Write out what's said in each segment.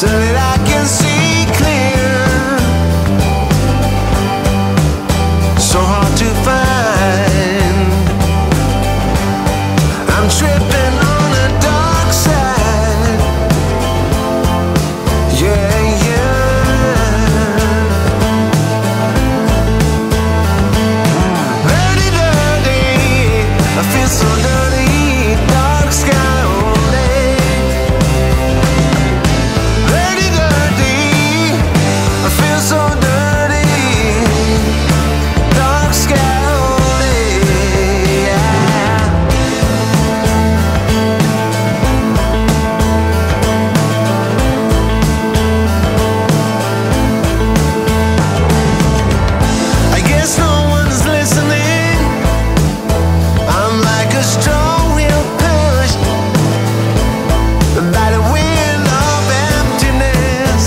so that I can see clear. So hard to find. I'm tripping on a dark side. Yeah, dirty, dirty, I feel so dirty. Dark sky only. Dirty, dirty, I feel so dirty. Dark sky only. Yeah. I guess no one's listening. I'm like a strong wheel pushed by the wind of emptiness.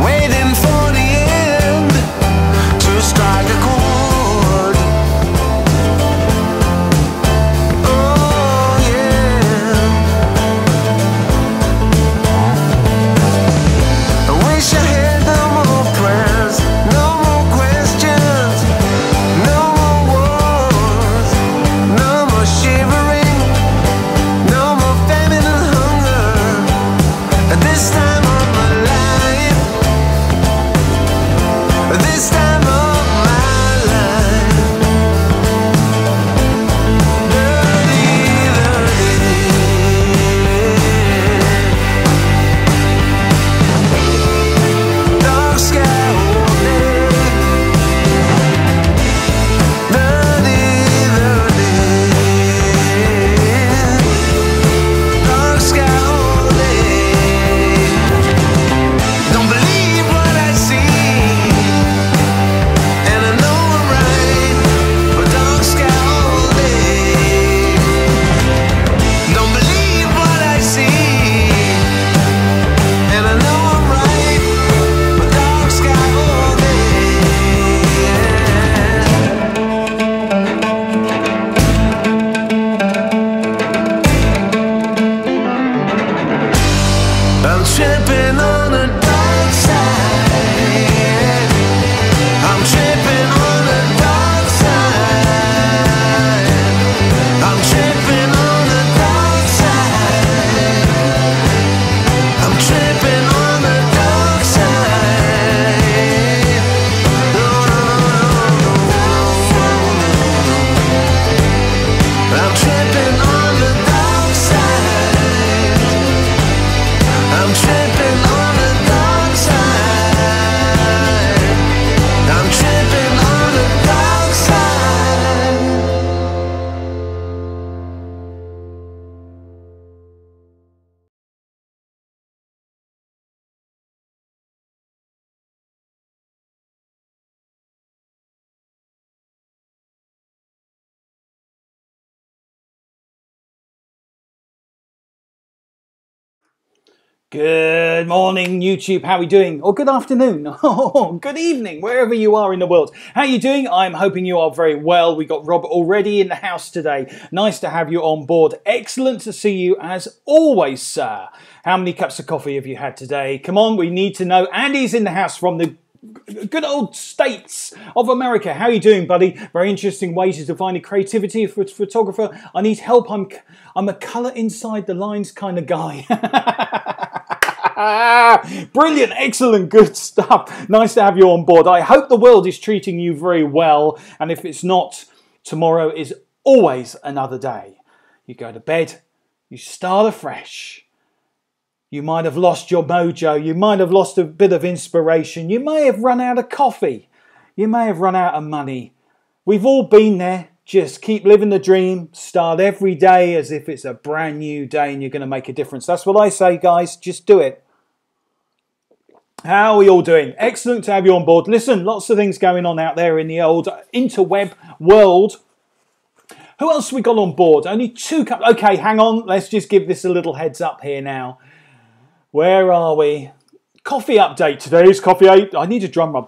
Waiting for the end to strike a chord. Oh yeah. I wish I had no more prayers, no more questions, no more wars, no more shivering, no more famine and hunger. At this time of my life, at this time of my life. Dirty, dirty. Dark sky only. Dirty, dirty. Dark sky only. Don't believe what I see, and I know I'm right, but dark sky only. Don't believe what I see, and I know I'm right, but dark sky only. I'm tripping on the dark side. I'm tripping on the dark side. I'm tripping on the dark side. I'm tripping on the dark side. No, no, no, no. I'm tripping on the dark side. I'm tripping on the dark side. I'm tripping on the dark side. Good morning, YouTube. How are we doing? Or good afternoon. Oh, good evening, wherever you are in the world. How are you doing? I'm hoping you are very well. We got Rob already in the house today. Nice to have you on board. Excellent to see you as always, sir. How many cups of coffee have you had today? Come on, we need to know. Andy's in the house from the good old States of America. How are you doing, buddy? Very interesting ways to define a creativity for a photographer. I need help. I'm a colour inside the lines kind of guy. Brilliant, excellent, good stuff. Nice to have you on board. I hope the world is treating you very well. And if it's not, tomorrow is always another day. You go to bed, you start afresh. You might have lost your mojo. You might have lost a bit of inspiration. You may have run out of coffee. You may have run out of money. We've all been there. Just keep living the dream. Start every day as if it's a brand new day and you're going to make a difference. That's what I say, guys. Just do it. How are we all doing? Excellent to have you on board. Listen, lots of things going on out there in the old interweb world. Who else we got on board? Only two. Okay, hang on. Let's just give this a little heads up here now. Where are we? Coffee update. Today's coffee update. I need a drum roll.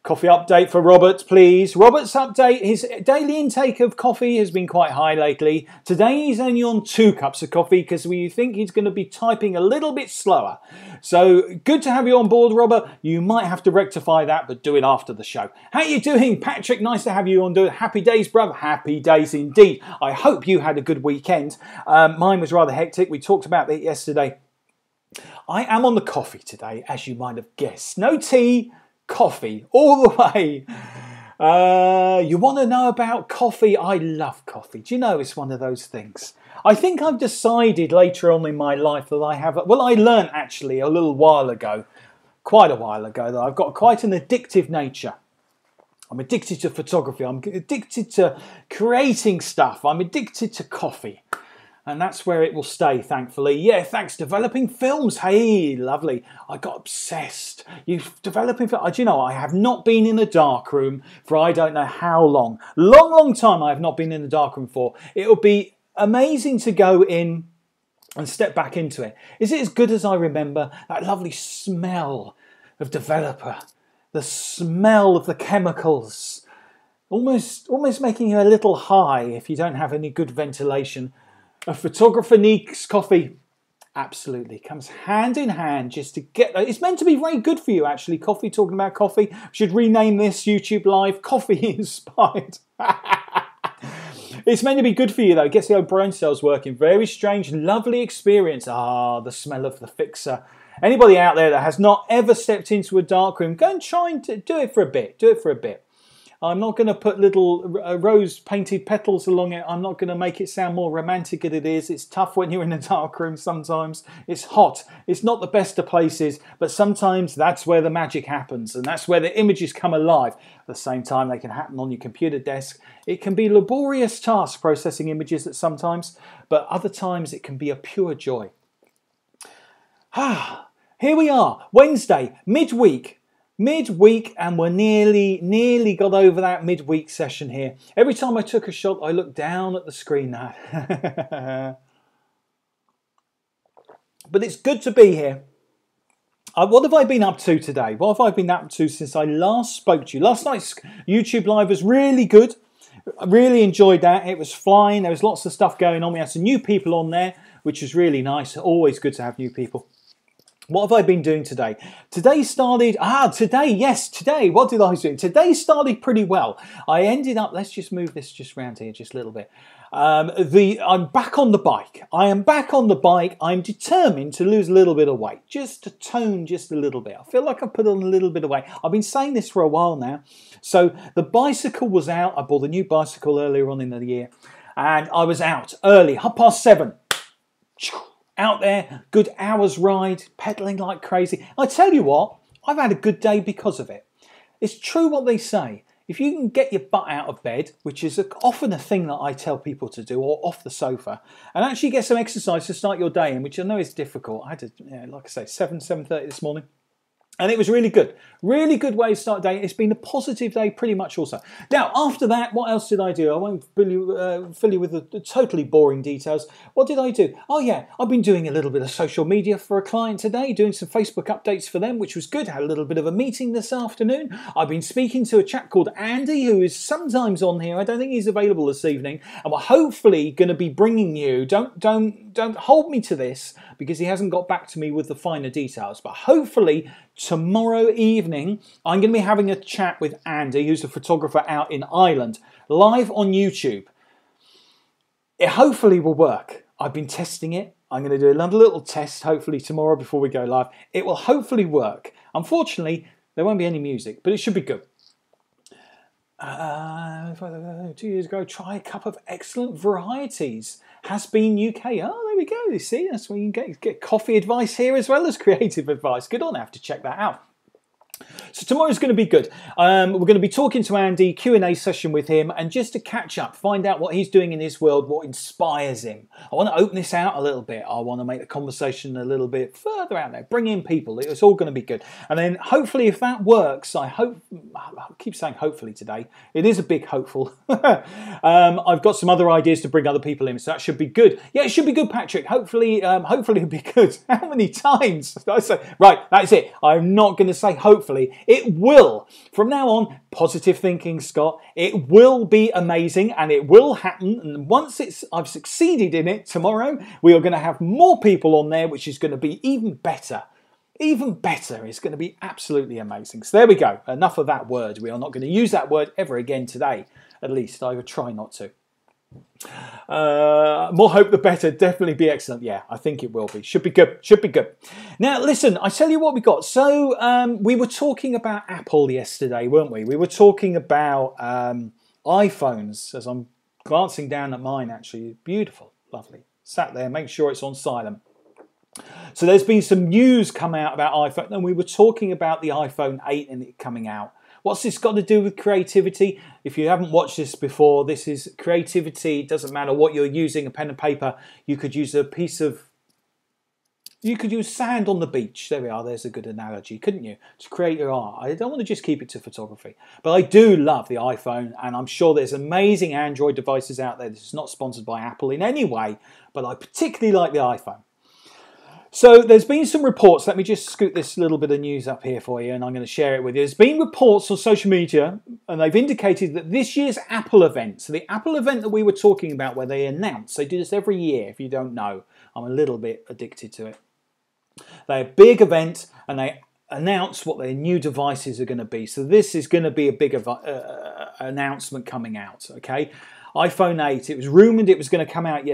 Coffee update for Robert, please. Robert's update, his daily intake of coffee has been quite high lately. Today he's only on 2 cups of coffee because we think he's going to be typing a little bit slower. So good to have you on board, Robert. You might have to rectify that, but do it after the show. How you doing, Patrick? Nice to have you on. Happy days, brother. Happy days indeed. I hope you had a good weekend. Mine was rather hectic. We talked about that yesterday. I am on the coffee today, as you might have guessed. No tea. Coffee all the way. You want to know about coffee? I love coffee. Do you know it's one of those things? I think I've decided later on in my life that I have, well, I learned actually a little while ago, quite a while ago, that I've got quite an addictive nature. I'm addicted to photography. I'm addicted to creating stuff. I'm addicted to coffee. And that's where it will stay, thankfully. Yeah, thanks. Developing films. Hey, lovely. I got obsessed. You developing films. Do you know, I have not been in a dark room for I don't know how long. Long time I have not been in a dark room for. It will be amazing to go in and step back into it. Is it as good as I remember? That lovely smell of developer. The smell of the chemicals. Almost making you a little high if you don't have any good ventilation. A photographer needs coffee. Absolutely. Comes hand in hand just to get... It's meant to be very good for you, actually. Coffee, talking about coffee. Should rename this YouTube Live Coffee Inspired. It's meant to be good for you, though. It gets the old brain cells working. Very strange, lovely experience. Ah, the smell of the fixer. Anybody out there that has not ever stepped into a dark room, go and try and do it for a bit. Do it for a bit. I'm not going to put little rose-painted petals along it. I'm not going to make it sound more romantic than it is. It's tough when you're in a dark room sometimes. It's hot. It's not the best of places, but sometimes that's where the magic happens, and that's where the images come alive. At the same time, they can happen on your computer desk. It can be a laborious task processing images at sometimes, but other times it can be a pure joy. Here we are, Wednesday, midweek, and we're nearly got over that midweek session here. Every time I took a shot, I looked down at the screen now. But it's good to be here. What have I been up to today? What have I been up to since I last spoke to you? Last night's YouTube Live was really good. I really enjoyed that. It was flying. There was lots of stuff going on. We had some new people on there, which was really nice. Always good to have new people. What have I been doing today? Today started, today, what did I do? Today started pretty well. I ended up, let's just move this just round here just a little bit. I'm back on the bike. I am back on the bike. I'm determined to lose a little bit of weight, just to tone just a little bit. I feel like I've put on a little bit of weight. I've been saying this for a while now. So the bicycle was out. I bought a new bicycle earlier on in the year, and I was out early, 7:30. Out there, good hour's ride, pedaling like crazy. I tell you what, I've had a good day because of it. It's true what they say. If you can get your butt out of bed, which is often a thing that I tell people to do, or off the sofa, and actually get some exercise to start your day in, which I know is difficult. I had to, like I say, 7:30 this morning. And it was really good. Really good way to start the day. It's been a positive day pretty much also. Now, after that, what else did I do? I won't fill you with the totally boring details. What did I do? Oh, yeah, I've been doing a little bit of social media for a client today, doing some Facebook updates for them, which was good. Had a little bit of a meeting this afternoon. I've been speaking to a chap called Andy, who is sometimes on here. I don't think he's available this evening. And we're hopefully going to be bringing you, don't hold me to this, because he hasn't got back to me with the finer details, but hopefully tomorrow evening, I'm going to be having a chat with Andy, who's a photographer out in Ireland, live on YouTube. It hopefully will work. I've been testing it. I'm going to do another little test, hopefully tomorrow before we go live. It will hopefully work. Unfortunately, there won't be any music, but it should be good. 2 years ago, try a cup of excellent varieties. Has been UK. Oh, there we go. You see, that's where you can get coffee advice here as well as creative advice. Good on, I have to check that out. So tomorrow's going to be good. We're going to be talking to Andy, Q&A session with him, and just to catch up, find out what he's doing in his world, what inspires him. I want to open this out a little bit. I want to make the conversation a little bit further out there, bring in people. It's all going to be good. And then hopefully if that works, I keep saying hopefully today. It is a big hopeful. I've got some other ideas to bring other people in, so that should be good. Yeah, it should be good, Patrick. Hopefully it'll be good. How many times did I say? Right, that's it. I'm not going to say hopefully. It will. From now on, positive thinking, Scott. It will be amazing and it will happen. And once I've succeeded in it tomorrow, we are going to have more people on there, which is going to be even better. Even better. It's going to be absolutely amazing. So there we go. Enough of that word. We are not going to use that word ever again today. At least I would try not to. More hope the better. Definitely be excellent. Yeah, I think it will be. Should be good. Should be good. Now, listen, I tell you what we got. So we were talking about Apple yesterday, weren't we? We were talking about iPhones, as I'm glancing down at mine, actually. Beautiful. Lovely. Sat there. Make sure it's on silent. So there's been some news come out about iPhone, and we were talking about the iPhone 8 and it coming out. What's this got to do with creativity? If you haven't watched this before, this is creativity. It doesn't matter what you're using, a pen and paper. You could use you could use sand on the beach. There we are. There's a good analogy, couldn't you? To create your art. I don't want to just keep it to photography. But I do love the iPhone, and I'm sure there's amazing Android devices out there. This is not sponsored by Apple in any way, but I particularly like the iPhone. So there's been some reports. Let me just scoot this little bit of news up here for you, and I'm going to share it with you. There's been reports on social media, and they've indicated that this year's Apple event, so the Apple event that we were talking about where they announce, they do this every year, if you don't know. I'm a little bit addicted to it. They're a big event, and they announce what their new devices are going to be. So this is going to be a big announcement coming out, okay? iPhone 8, it was rumoured it was going to come out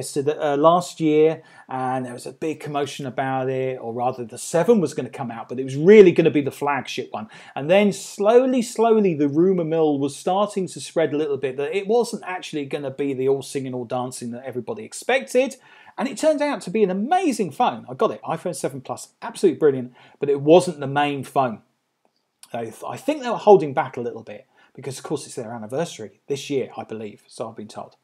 last year, and there was a big commotion about it, or rather the 7 was going to come out, but it was really going to be the flagship one. And then slowly, the rumour mill was starting to spread a little bit that it wasn't actually going to be the all singing, all dancing that everybody expected. And it turned out to be an amazing phone. I got it, iPhone 7 Plus, absolutely brilliant, but it wasn't the main phone. I think they were holding back a little bit, because of course it's their anniversary this year, I believe, so I've been told.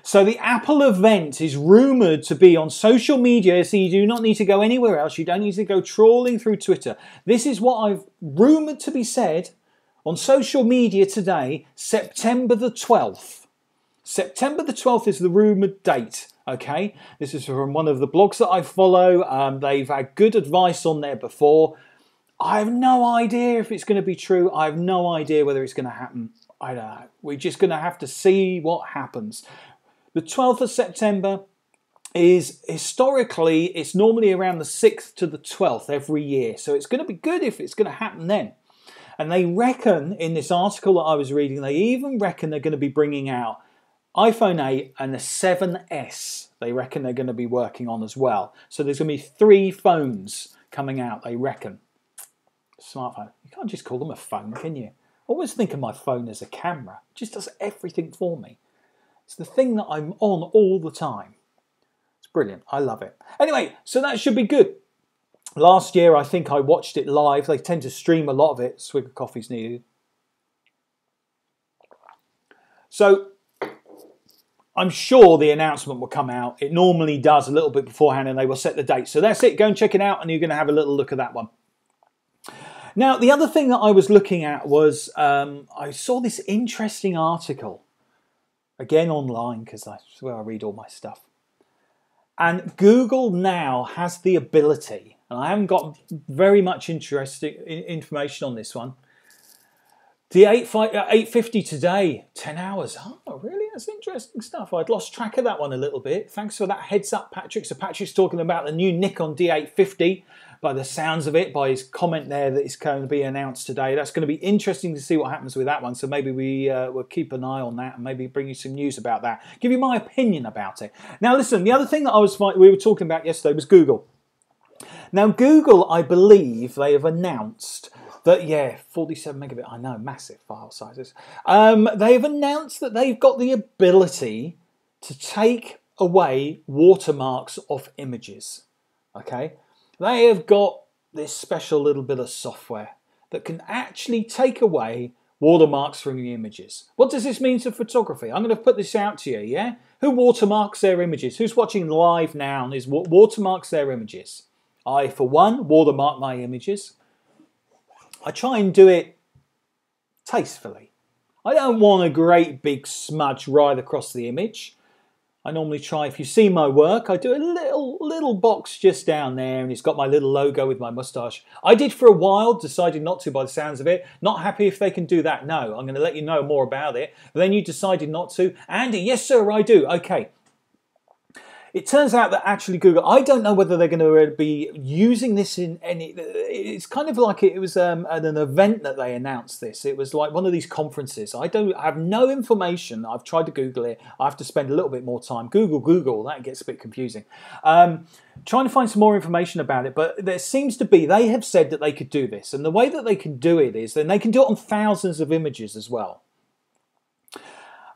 So the Apple event is rumoured to be on social media, so you do not need to go anywhere else. You don't need to go trawling through Twitter. This is what I've rumoured to be said on social media today, September the 12th. September the 12th is the rumoured date, okay? This is from one of the blogs that I follow. They've had good advice on there before. I have no idea if it's going to be true. I have no idea whether it's going to happen. I don't know. We're just going to have to see what happens. The 12th of September is historically, it's normally around the 6th to the 12th every year. So it's going to be good if it's going to happen then. And they reckon, in this article that I was reading, they even reckon they're going to be bringing out iPhone 8 and the 7S. They reckon they're going to be working on as well. So there's going to be 3 phones coming out, they reckon. Smartphone. You can't just call them a phone, can you? I always think of my phone as a camera. It just does everything for me. It's the thing that I'm on all the time. It's brilliant. I love it. Anyway, so that should be good. Last year, I think I watched it live. They tend to stream a lot of it. Swig of coffee's needed. So I'm sure the announcement will come out. It normally does a little bit beforehand, and they will set the date. So that's it. Go and check it out, and you're going to have a little look at that one. Now, the other thing that I was looking at was I saw this interesting article, again online, because that's where I read all my stuff. And Google now has the ability, and I haven't got very much interesting information on this one, the 850 today, 10 hours. Oh, really? That's interesting stuff. I'd lost track of that one a little bit. Thanks for that heads up, Patrick. So Patrick's talking about the new Nikon D850. By the sounds of it, by his comment there that it's going to be announced today. That's going to be interesting to see what happens with that one. So maybe we'll keep an eye on that and maybe bring you some news about that. Give you my opinion about it. Now listen, the other thing that we were talking about yesterday was Google. Now Google, I believe they have announced that, yeah, 47 megabit, I know, massive file sizes. They have announced that they've got the ability to take away watermarks off images, okay? They have got this special little bit of software that can actually take away watermarks from your images. What does this mean to photography? I'm going to put this out to you, yeah? Who watermarks their images? Who's watching live now and watermarks their images? I, for one, watermark my images. I try and do it tastefully. I don't want a great big smudge right across the image. I normally try, if you see my work, I do a little box just down there, and it's got my little logo with my moustache. I did for a while, decided not to by the sounds of it. Not happy if they can do that. No, I'm going to let you know more about it. But then you decided not to. Andy, yes sir, I do. Okay. It turns out that actually Google, I don't know whether they're going to be using this in any, it's kind of like it was at an event that they announced this. It was like one of these conferences. I have no information. I've tried to Google it. I have to spend a little bit more time. Google, that gets a bit confusing. Trying to find some more information about it, but there seems to be, they have said that they could do this. And the way that they can do it is, then they can do it on thousands of images as well.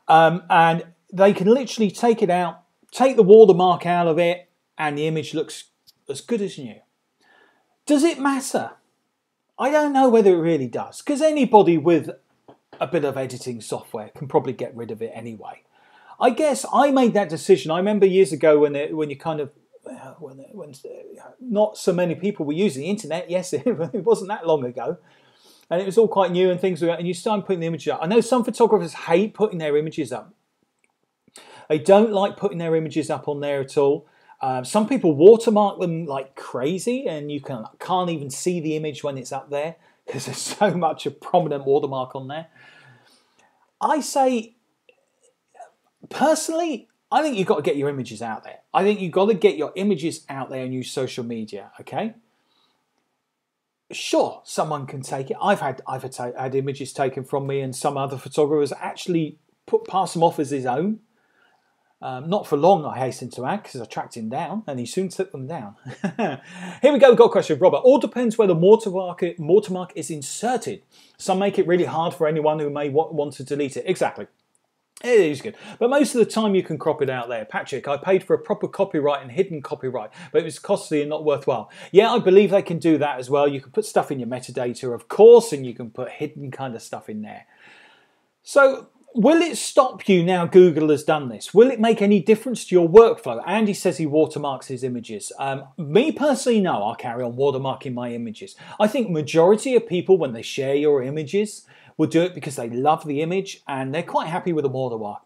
And they can literally take it out, take the watermark out of it, and the image looks as good as new. Does it matter? I don't know whether it really does, because anybody with a bit of editing software can probably get rid of it anyway. I guess I made that decision. I remember years ago when you kind of, when not so many people were using the internet. Yes, it wasn't that long ago. And it was all quite new and things like that, and you started putting the images up. I know some photographers hate putting their images up. They don't like putting their images up on there at all. Some people watermark them like crazy, and you can't even see the image when it's up there because there's so much a prominent watermark on there. I say, personally, I think you've got to get your images out there. I think you've got to get your images out there and use social media, okay? Sure, someone can take it. I've had images taken from me, and some other photographers actually pass them off as his own. Not for long, I hasten to add, because I tracked him down, and he soon took them down. Here we go, we've got a question from Robert. All depends where the watermark is inserted. Some make it really hard for anyone who may want to delete it. Exactly. It is good. But most of the time you can crop it out there. Patrick, I paid for a proper copyright and hidden copyright, but it was costly and not worthwhile. Yeah, I believe they can do that as well. You can put stuff in your metadata, of course, and you can put hidden kind of stuff in there. So, will it stop you now Google has done this? Will it make any difference to your workflow? Andy says he watermarks his images. Me personally, no, I'll carry on watermarking my images. I think majority of people, when they share your images, will do it because they love the image and they're quite happy with a watermark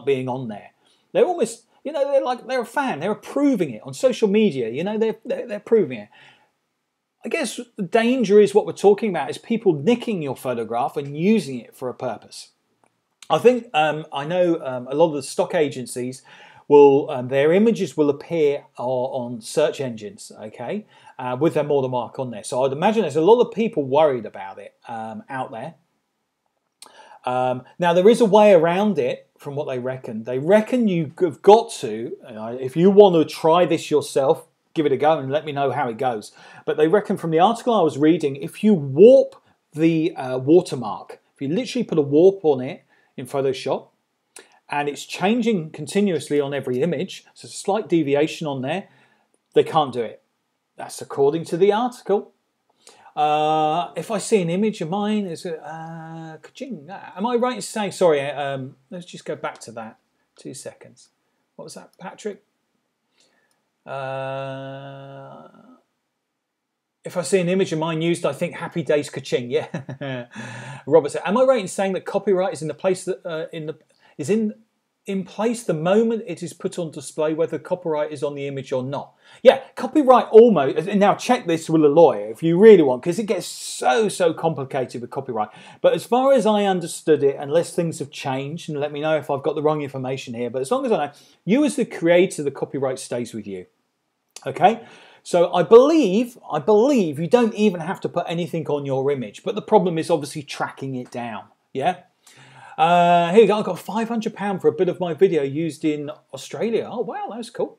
being on there. They're almost, you know, they're a fan. They're approving it on social media. You know, they're approving it. I guess the danger is what we're talking about is people nicking your photograph and using it for a purpose. I think, I know a lot of the stock agencies will, their images will appear on search engines, okay, with their watermark on there. So I'd imagine there's a lot of people worried about it out there. Now there is a way around it from what they reckon. They reckon you've got to, if you want to try this yourself, give it a go and let me know how it goes. But they reckon from the article I was reading, if you warp the watermark, if you literally put a warp on it in Photoshop, and it's changing continuously on every image, so a slight deviation on there, they can't do it. That's according to the article. If I see an image of mine, is am I right in saying, sorry, let's just go back to that, 2 seconds. What was that, Patrick? If I see an image of mine used, I think happy days ka-ching. Yeah. Robert said, am I right in saying that copyright is in the place that in place the moment it is put on display, whether copyright is on the image or not? Yeah, copyright almost. Now check this with a lawyer if you really want, because it gets so complicated with copyright. But as far as I understood it, unless things have changed, and let me know if I've got the wrong information here, but as long as I know, you as the creator, the copyright stays with you. Okay, so I believe you don't even have to put anything on your image, but the problem is obviously tracking it down. Yeah. Here we go. I got £500 for a bit of my video used in Australia. Oh wow, that was cool.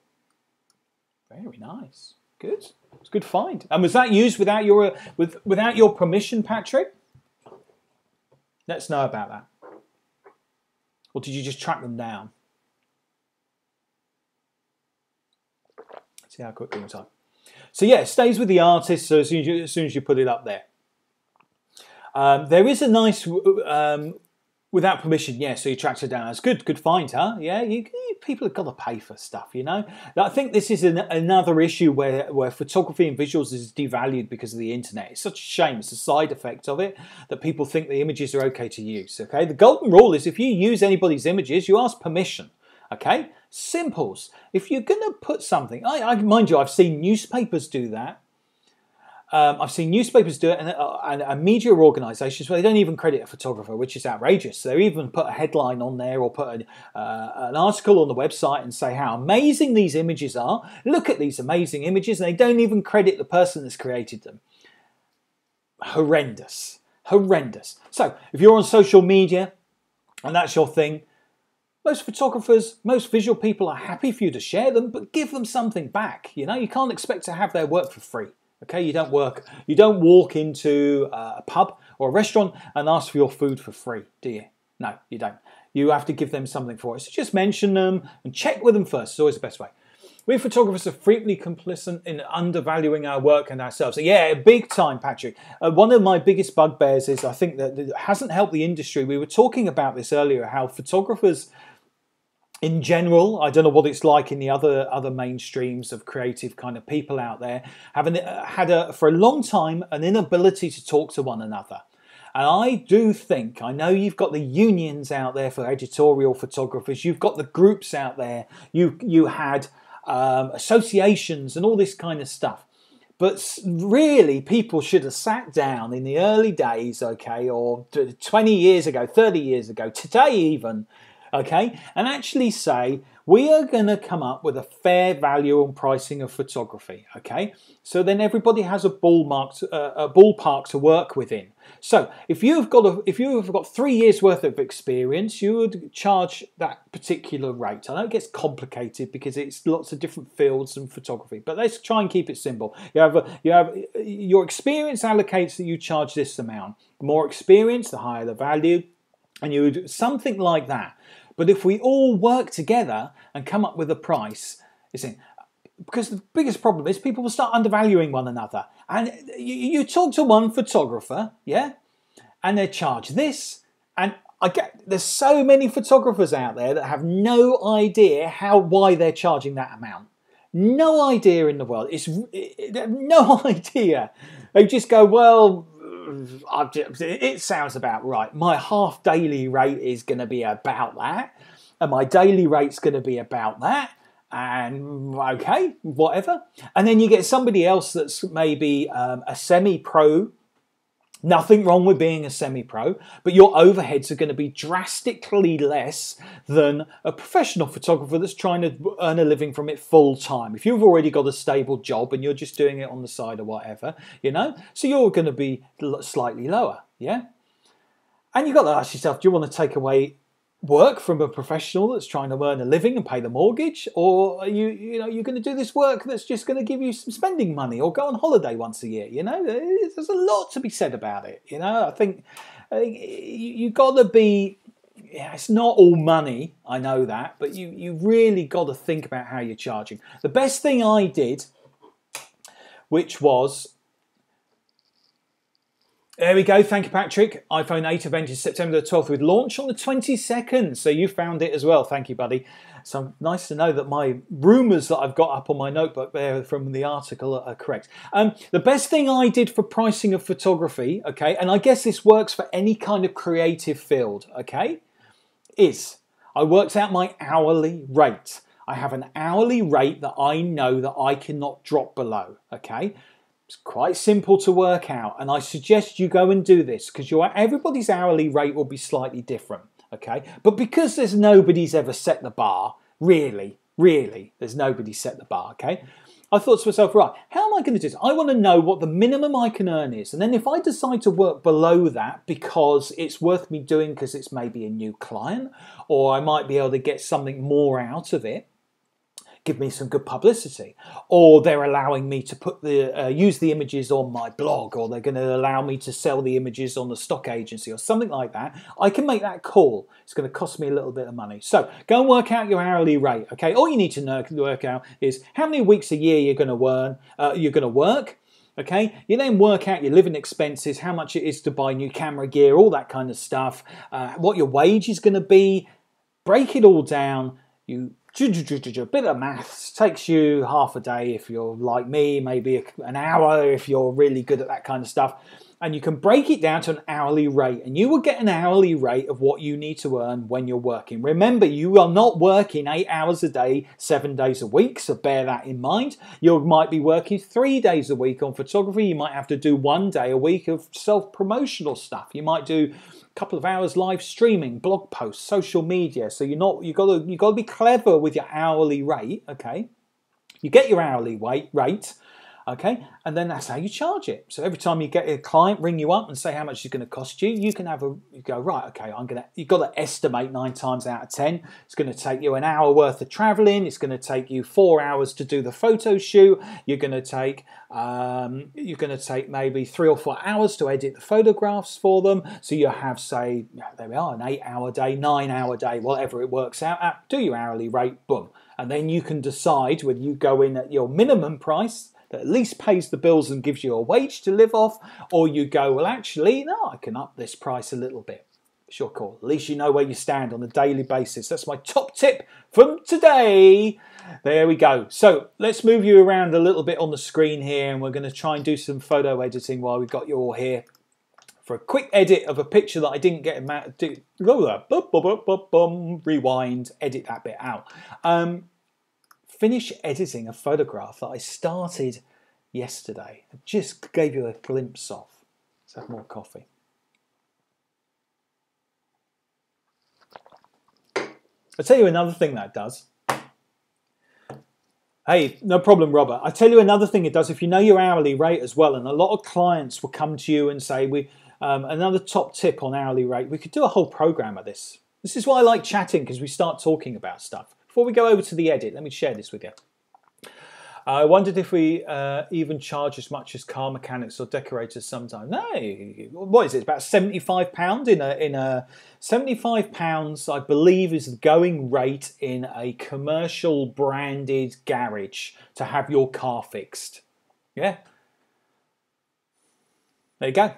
Very nice. Good. It's a good find. And was that used without your permission, Patrick? Let's know about that. Or did you just track them down? See how quickly we time. So yeah, it stays with the artist. So as soon as you put it up there. There is a nice without permission, yeah, so you tracked her down. That's good. Good find, huh? Yeah, people have got to pay for stuff, you know? I think this is another issue where photography and visuals is devalued because of the internet. It's such a shame. It's a side effect of it that people think the images are okay to use, okay? The golden rule is if you use anybody's images, you ask permission, okay? Simples. If you're going to put something, mind you, I've seen newspapers do that. I've seen newspapers do it and media organisations where they don't even credit a photographer, which is outrageous. They even put a headline on there or put an article on the website and say how amazing these images are. Look at these amazing images, and they don't even credit the person that's created them. Horrendous. Horrendous. So if you're on social media and that's your thing, most photographers, most visual people are happy for you to share them, but give them something back. You know, you can't expect to have their work for free. Okay, you don't walk into a pub or a restaurant and ask for your food for free, do you? No, you don't. You have to give them something for it. So just mention them and check with them first. It's always the best way. We photographers are frequently complicit in undervaluing our work and ourselves. So yeah, big time, Patrick. One of my biggest bugbears is I think that it hasn't helped the industry. We were talking about this earlier, how photographers in general, I don't know what it's like in the other mainstreams of creative kind of people out there, have had for a long time an inability to talk to one another. And I do think, I know you've got the unions out there for editorial photographers, you've got the groups out there, you had associations and all this kind of stuff. But really, people should have sat down in the early days, okay, or 20 years ago, 30 years ago, today even, okay, and actually say, we are going to come up with a fair value on pricing of photography, okay? So then everybody has a ballpark to work within. So if you've got 3 years worth of experience, you would charge that particular rate. I know it gets complicated because it's lots of different fields and photography, but let's try and keep it simple. You have your experience allocates that you charge this amount. The more experience, the higher the value, and you would something like that. But if we all work together and come up with a price, because the biggest problem is people will start undervaluing one another. And you talk to one photographer, yeah, and they charge this. And there's so many photographers out there that have no idea why they're charging that amount. No idea in the world. No idea. They just go, well, it sounds about right. My half daily rate is going to be about that, and my daily rate's going to be about that, and okay, whatever. And then you get somebody else that's maybe a semi-pro. Nothing wrong with being a semi-pro, but your overheads are going to be drastically less than a professional photographer that's trying to earn a living from it full time. If you've already got a stable job and you're just doing it on the side or whatever, you know, so you're going to be slightly lower, yeah? And you've got to ask yourself, do you want to take away work from a professional that's trying to earn a living and pay the mortgage, or are you're going to do this work that's just going to give you some spending money or go on holiday once a year? You know, there's a lot to be said about it. You know, I think you got to be. Yeah, it's not all money. I know that, but you really got to think about how you're charging. The best thing I did, which was. There we go. Thank you, Patrick. iPhone 8 event is September the 12th with launch on the 22nd. So you found it as well. Thank you, buddy. So nice to know that my rumours that I've got up on my notebook there from the article are correct. The best thing I did for pricing of photography, okay, and I guess this works for any kind of creative field, okay, is I worked out my hourly rate. I have an hourly rate that I know that I cannot drop below, okay? It's quite simple to work out, and I suggest you go and do this because everybody's hourly rate will be slightly different, okay? But because there's nobody's ever set the bar, really, there's nobody set the bar, okay? I thought to myself, right, how am I going to do this? I want to know what the minimum I can earn is, and then if I decide to work below that because it's worth me doing because it's maybe a new client, or I might be able to get something more out of it, give me some good publicity, or they're allowing me to put use the images on my blog, or they're going to allow me to sell the images on the stock agency or something like that, I can make that call. It's going to cost me a little bit of money. So go and work out your hourly rate. Okay, all you need to work out is how many weeks a year you're going to work, Okay, you then work out your living expenses, how much it is to buy new camera gear, all that kind of stuff, what your wage is going to be, break it all down. You a bit of maths, takes you half a day if you're like me, maybe an hour if you're really good at that kind of stuff. And you can break it down to an hourly rate, and you will get an hourly rate of what you need to earn when you're working. Remember, you are not working 8 hours a day, 7 days a week, so bear that in mind. You might be working 3 days a week on photography. You might have to do 1 day a week of self-promotional stuff. You might do a couple of hours live streaming, blog posts, social media. So you got to be clever with your hourly rate. Okay, you get your hourly rate. Okay, and then that's how you charge it. So every time you get a client ring you up and say how much it's going to cost you, you go, right, okay, you've got to estimate 9 times out of 10. It's going to take you an hour worth of traveling. It's going to take you 4 hours to do the photo shoot. You're going to take maybe 3 or 4 hours to edit the photographs for them. So you have, say, there we are, an 8-hour day, 9-hour day, whatever it works out at. Do your hourly rate, boom. And then you can decide whether you go in at your minimum price that at least pays the bills and gives you a wage to live off, or you go, well, actually, no, I can up this price a little bit. It's your call. At least you know where you stand on a daily basis. That's my top tip from today. There we go. So let's move you around a little bit on the screen here, and we're going to try and do some photo editing while we've got you all here for a quick edit of a picture that I didn't get rewind, edit that bit out. Finish editing a photograph that I started yesterday. I just gave you a glimpse of. Let's have more coffee. I'll tell you another thing that does. Hey, no problem, Robert. I tell you another thing it does. If you know your hourly rate as well, and a lot of clients will come to you and say, another top tip on hourly rate. We could do a whole program of this. This is why I like chatting, because we start talking about stuff. Before we go over to the edit, let me share this with you. I wondered if we even charge as much as car mechanics or decorators sometimes. No, what is it? About £75 in a £75, I believe, is the going rate in a commercial branded garage to have your car fixed. Yeah, there you go.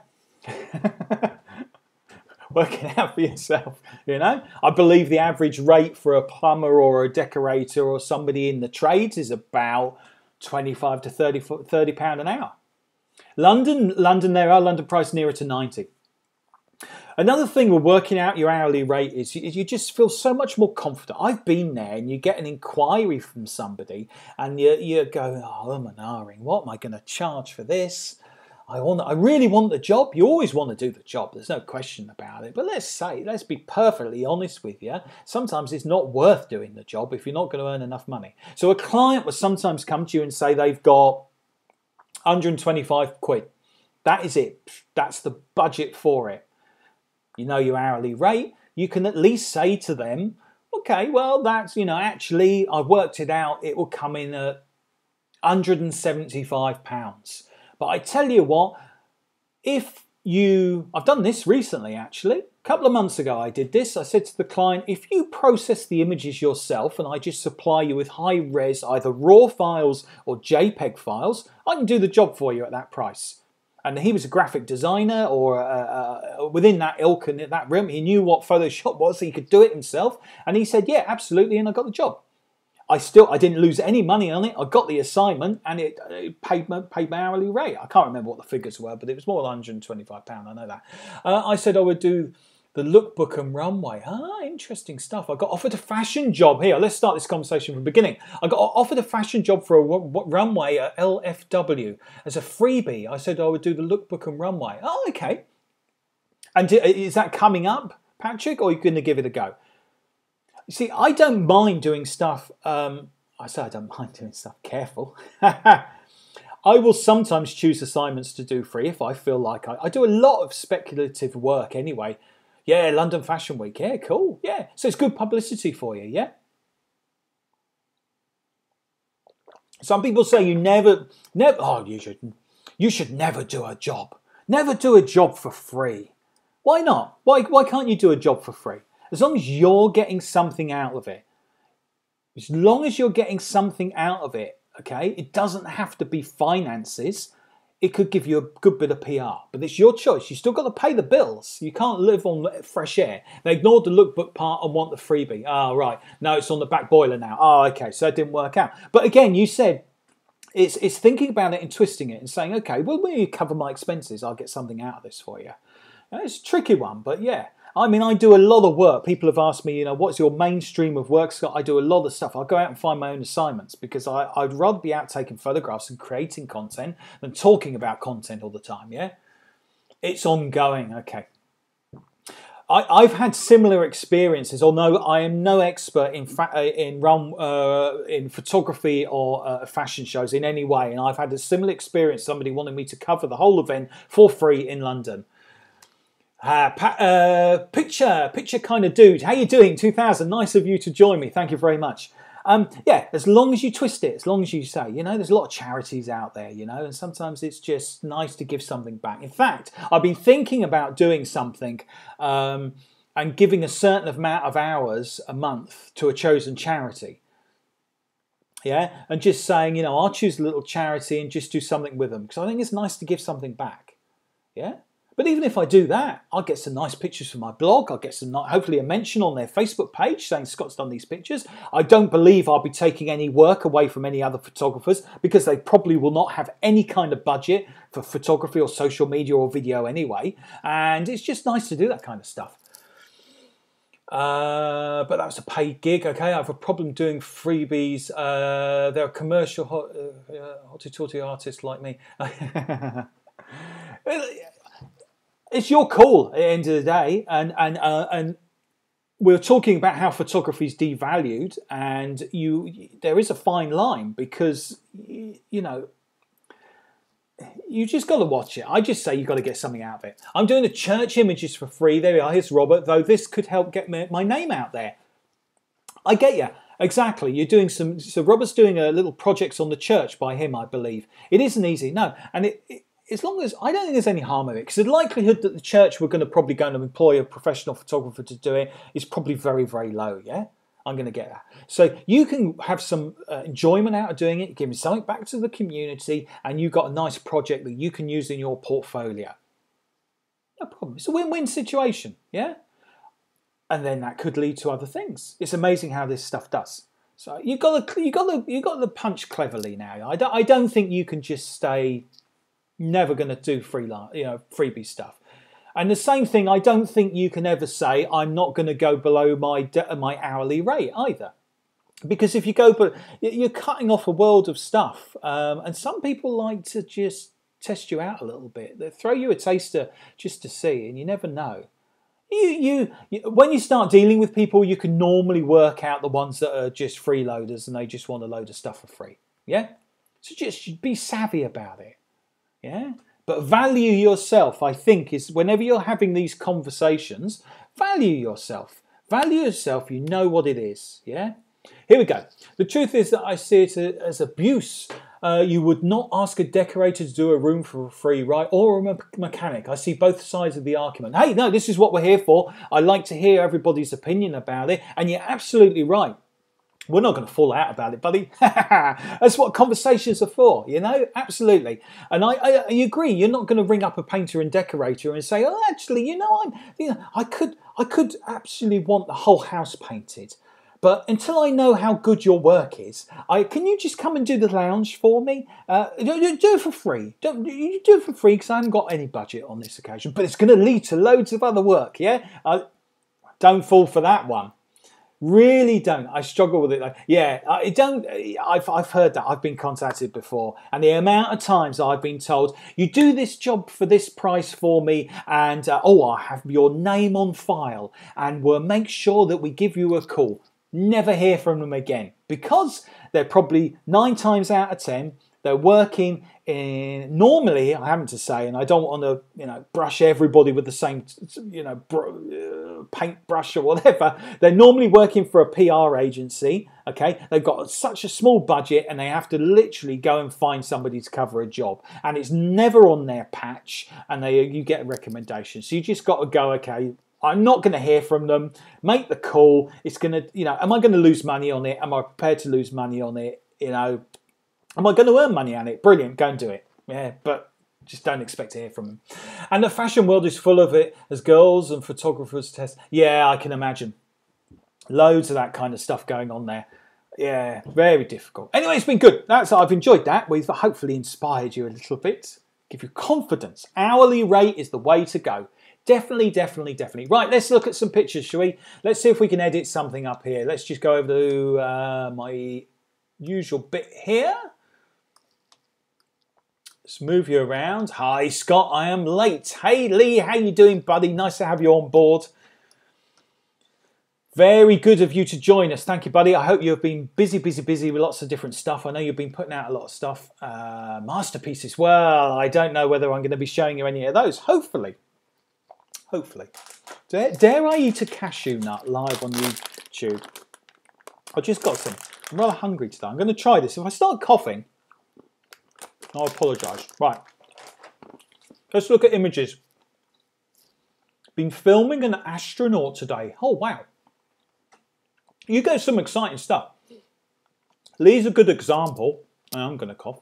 Work it out for yourself, you know. I believe the average rate for a plumber or a decorator or somebody in the trades is about 25 to 30 pound an hour. London price nearer to 90. Another thing with working out your hourly rate is you just feel so much more confident. I've been there, and you get an inquiry from somebody and you go, oh, I'm an R-ing. What am I going to charge for this? I really want the job. You always want to do the job. There's no question about it. But let's be perfectly honest with you. Sometimes it's not worth doing the job if you're not going to earn enough money. So a client will sometimes come to you and say they've got 125 quid. That is it. That's the budget for it. You know your hourly rate. You can at least say to them, okay, well, that's, actually, I've worked it out. It will come in at £175. But I tell you what, I've done this recently actually, a couple of months ago I did this. I said to the client, if you process the images yourself and I just supply you with high res, either RAW files or JPEG files, I can do the job for you at that price. And he was a graphic designer or within that ilk and that realm. He knew what Photoshop was, so he could do it himself. And he said, yeah, absolutely, and I got the job. I didn't lose any money on it. I got the assignment and it paid my hourly rate. I can't remember what the figures were, but it was more than £125. I know that. I said I would do the lookbook and runway. Interesting stuff. I got offered a fashion job here. Let's start this conversation from the beginning. I got offered a fashion job for a runway at LFW as a freebie. I said I would do the lookbook and runway. Oh, okay. And is that coming up, Patrick, or are you going to give it a go? You see, I don't mind doing stuff. I say I don't mind doing stuff. Careful. I will sometimes choose assignments to do free if I feel like I do a lot of speculative work anyway. Yeah, London Fashion Week. Yeah, cool. Yeah, so it's good publicity for you. Yeah. Some people say you never. Oh, you should never do a job. Never do a job for free. Why not? Why can't you do a job for free? As long as you're getting something out of it. As long as you're getting something out of it, okay? It doesn't have to be finances. it could give you a good bit of PR. But it's your choice. You still got to pay the bills. You can't live on fresh air. They ignored the lookbook part and want the freebie. Oh, right. No, it's on the back boiler now. Oh, okay. So that didn't work out. But again, you said it's thinking about it and twisting it and saying, okay, well, when you cover my expenses, I'll get something out of this for you. And it's a tricky one, but yeah. I mean, I do a lot of work. People have asked me, what's your mainstream of work, Scott? I do a lot of stuff. I go out and find my own assignments because I'd rather be out taking photographs and creating content than talking about content all the time, yeah? It's ongoing, okay. I've had similar experiences, although I am no expert in photography or fashion shows in any way, and I've had a similar experience. Somebody wanted me to cover the whole event for free in London. Picture kind of dude. How you doing? 2000. Nice of you to join me. Thank you very much. Yeah, as long as you twist it, as long as you say, there's a lot of charities out there, and sometimes it's just nice to give something back. In fact, I've been thinking about doing something and giving a certain amount of hours a month to a chosen charity. Yeah, and just saying, I'll choose a little charity and just do something with them because I think it's nice to give something back. Yeah. But even if I do that, I'll get some nice pictures for my blog. I'll get some, hopefully a mention on their Facebook page saying Scott's done these pictures. I don't believe I'll be taking any work away from any other photographers because they probably will not have any kind of budget for photography or social media or video anyway. And it's just nice to do that kind of stuff. But that was a paid gig. Okay, I have a problem doing freebies. There are commercial hottie-tottie artists like me. It's your call at the end of the day, and we're talking about how photography is devalued, and there is a fine line because you just got to watch it. I just say you got to get something out of it. I'm doing the church images for free. There we are. Here's Robert. Though this could help get my name out there. I get you. Exactly. You're doing so Robert's doing a little projects on the church by him, I believe. It isn't easy, no, and as long as I don't think there's any harm in it, because the likelihood that the church were probably going to employ a professional photographer to do it is probably very, very low. Yeah, I'm going to get that. So you can have some enjoyment out of doing it, giving something back to the community, and you've got a nice project that you can use in your portfolio. No problem. It's a win-win situation. Yeah, and then that could lead to other things. It's amazing how this stuff does. So you got to punch cleverly now. I don't think you can just stay. Never going to do freebie stuff. And the same thing, I don't think you can ever say, I'm not going to go below my hourly rate either. Because if you go, but you're cutting off a world of stuff. And some people like to just test you out a little bit. They throw you a taster just to see, and you never know. When you start dealing with people, you can normally work out the ones that are just freeloaders and they just want a load of stuff for free. Yeah? So just be savvy about it. Yeah, but value yourself, I think, is whenever you're having these conversations, value yourself. Value yourself, you know what it is. Yeah, here we go. The truth is that I see it as abuse. You would not ask a decorator to do a room for free, right? Or a mechanic. I see both sides of the argument. Hey, no, this is what we're here for. I like to hear everybody's opinion about it. And you're absolutely right. We're not going to fall out about it, buddy. That's what conversations are for, Absolutely. And I agree. You're not going to ring up a painter and decorator and say, "Oh, actually, I could actually want the whole house painted, but until I know how good your work is, can you just come and do the lounge for me? Do it for free. You do it for free because I haven't got any budget on this occasion, but it's going to lead to loads of other work. Yeah, don't fall for that one." Really don't. I struggle with it. Yeah, I don't. I've heard that. I've been contacted before, and the amount of times I've been told, "You do this job for this price for me, and I'll have your name on file, and we'll make sure that we give you a call." Never hear from them again because they're probably 9 times out of 10 they're working in. Normally, I happen to say, and I don't want to, brush everybody with the same, paintbrush or whatever. They're normally working for a PR agency. Okay, they've got such a small budget, and they have to literally go and find somebody to cover a job, and it's never on their patch. And you get a recommendation, so you just got to go. Okay, I'm not going to hear from them. Make the call. It's going to, am I going to lose money on it? Am I prepared to lose money on it? Am I going to earn money on it? Brilliant, go and do it. Yeah, but Just don't expect to hear from them. And the fashion world is full of it as girls and photographers test. Yeah, I can imagine. Loads of that kind of stuff going on there. Yeah, very difficult. Anyway, it's been good. I've enjoyed that. We've hopefully inspired you a little bit. Give you confidence. Hourly rate is the way to go. Definitely, definitely, definitely. Right, let's look at some pictures, shall we? Let's see if we can edit something up here. Let's just go over to my usual bit here. Let's move you around. Hi, Scott. I am late. Hey, Lee. How you doing, buddy? Nice to have you on board. Very good of you to join us. Thank you, buddy. I hope you've been busy with lots of different stuff. I know you've been putting out a lot of stuff. Masterpieces. Well, I don't know whether I'm going to be showing you any of those. Hopefully. Hopefully. Dare I eat a cashew nut live on YouTube? I just got some. I'm rather hungry today. I'm going to try this. If I start coughing, I'll apologise. Right. Let's look at images. Been filming an astronaut today. Oh, wow. You get some exciting stuff. Lee's a good example. I'm going to cough.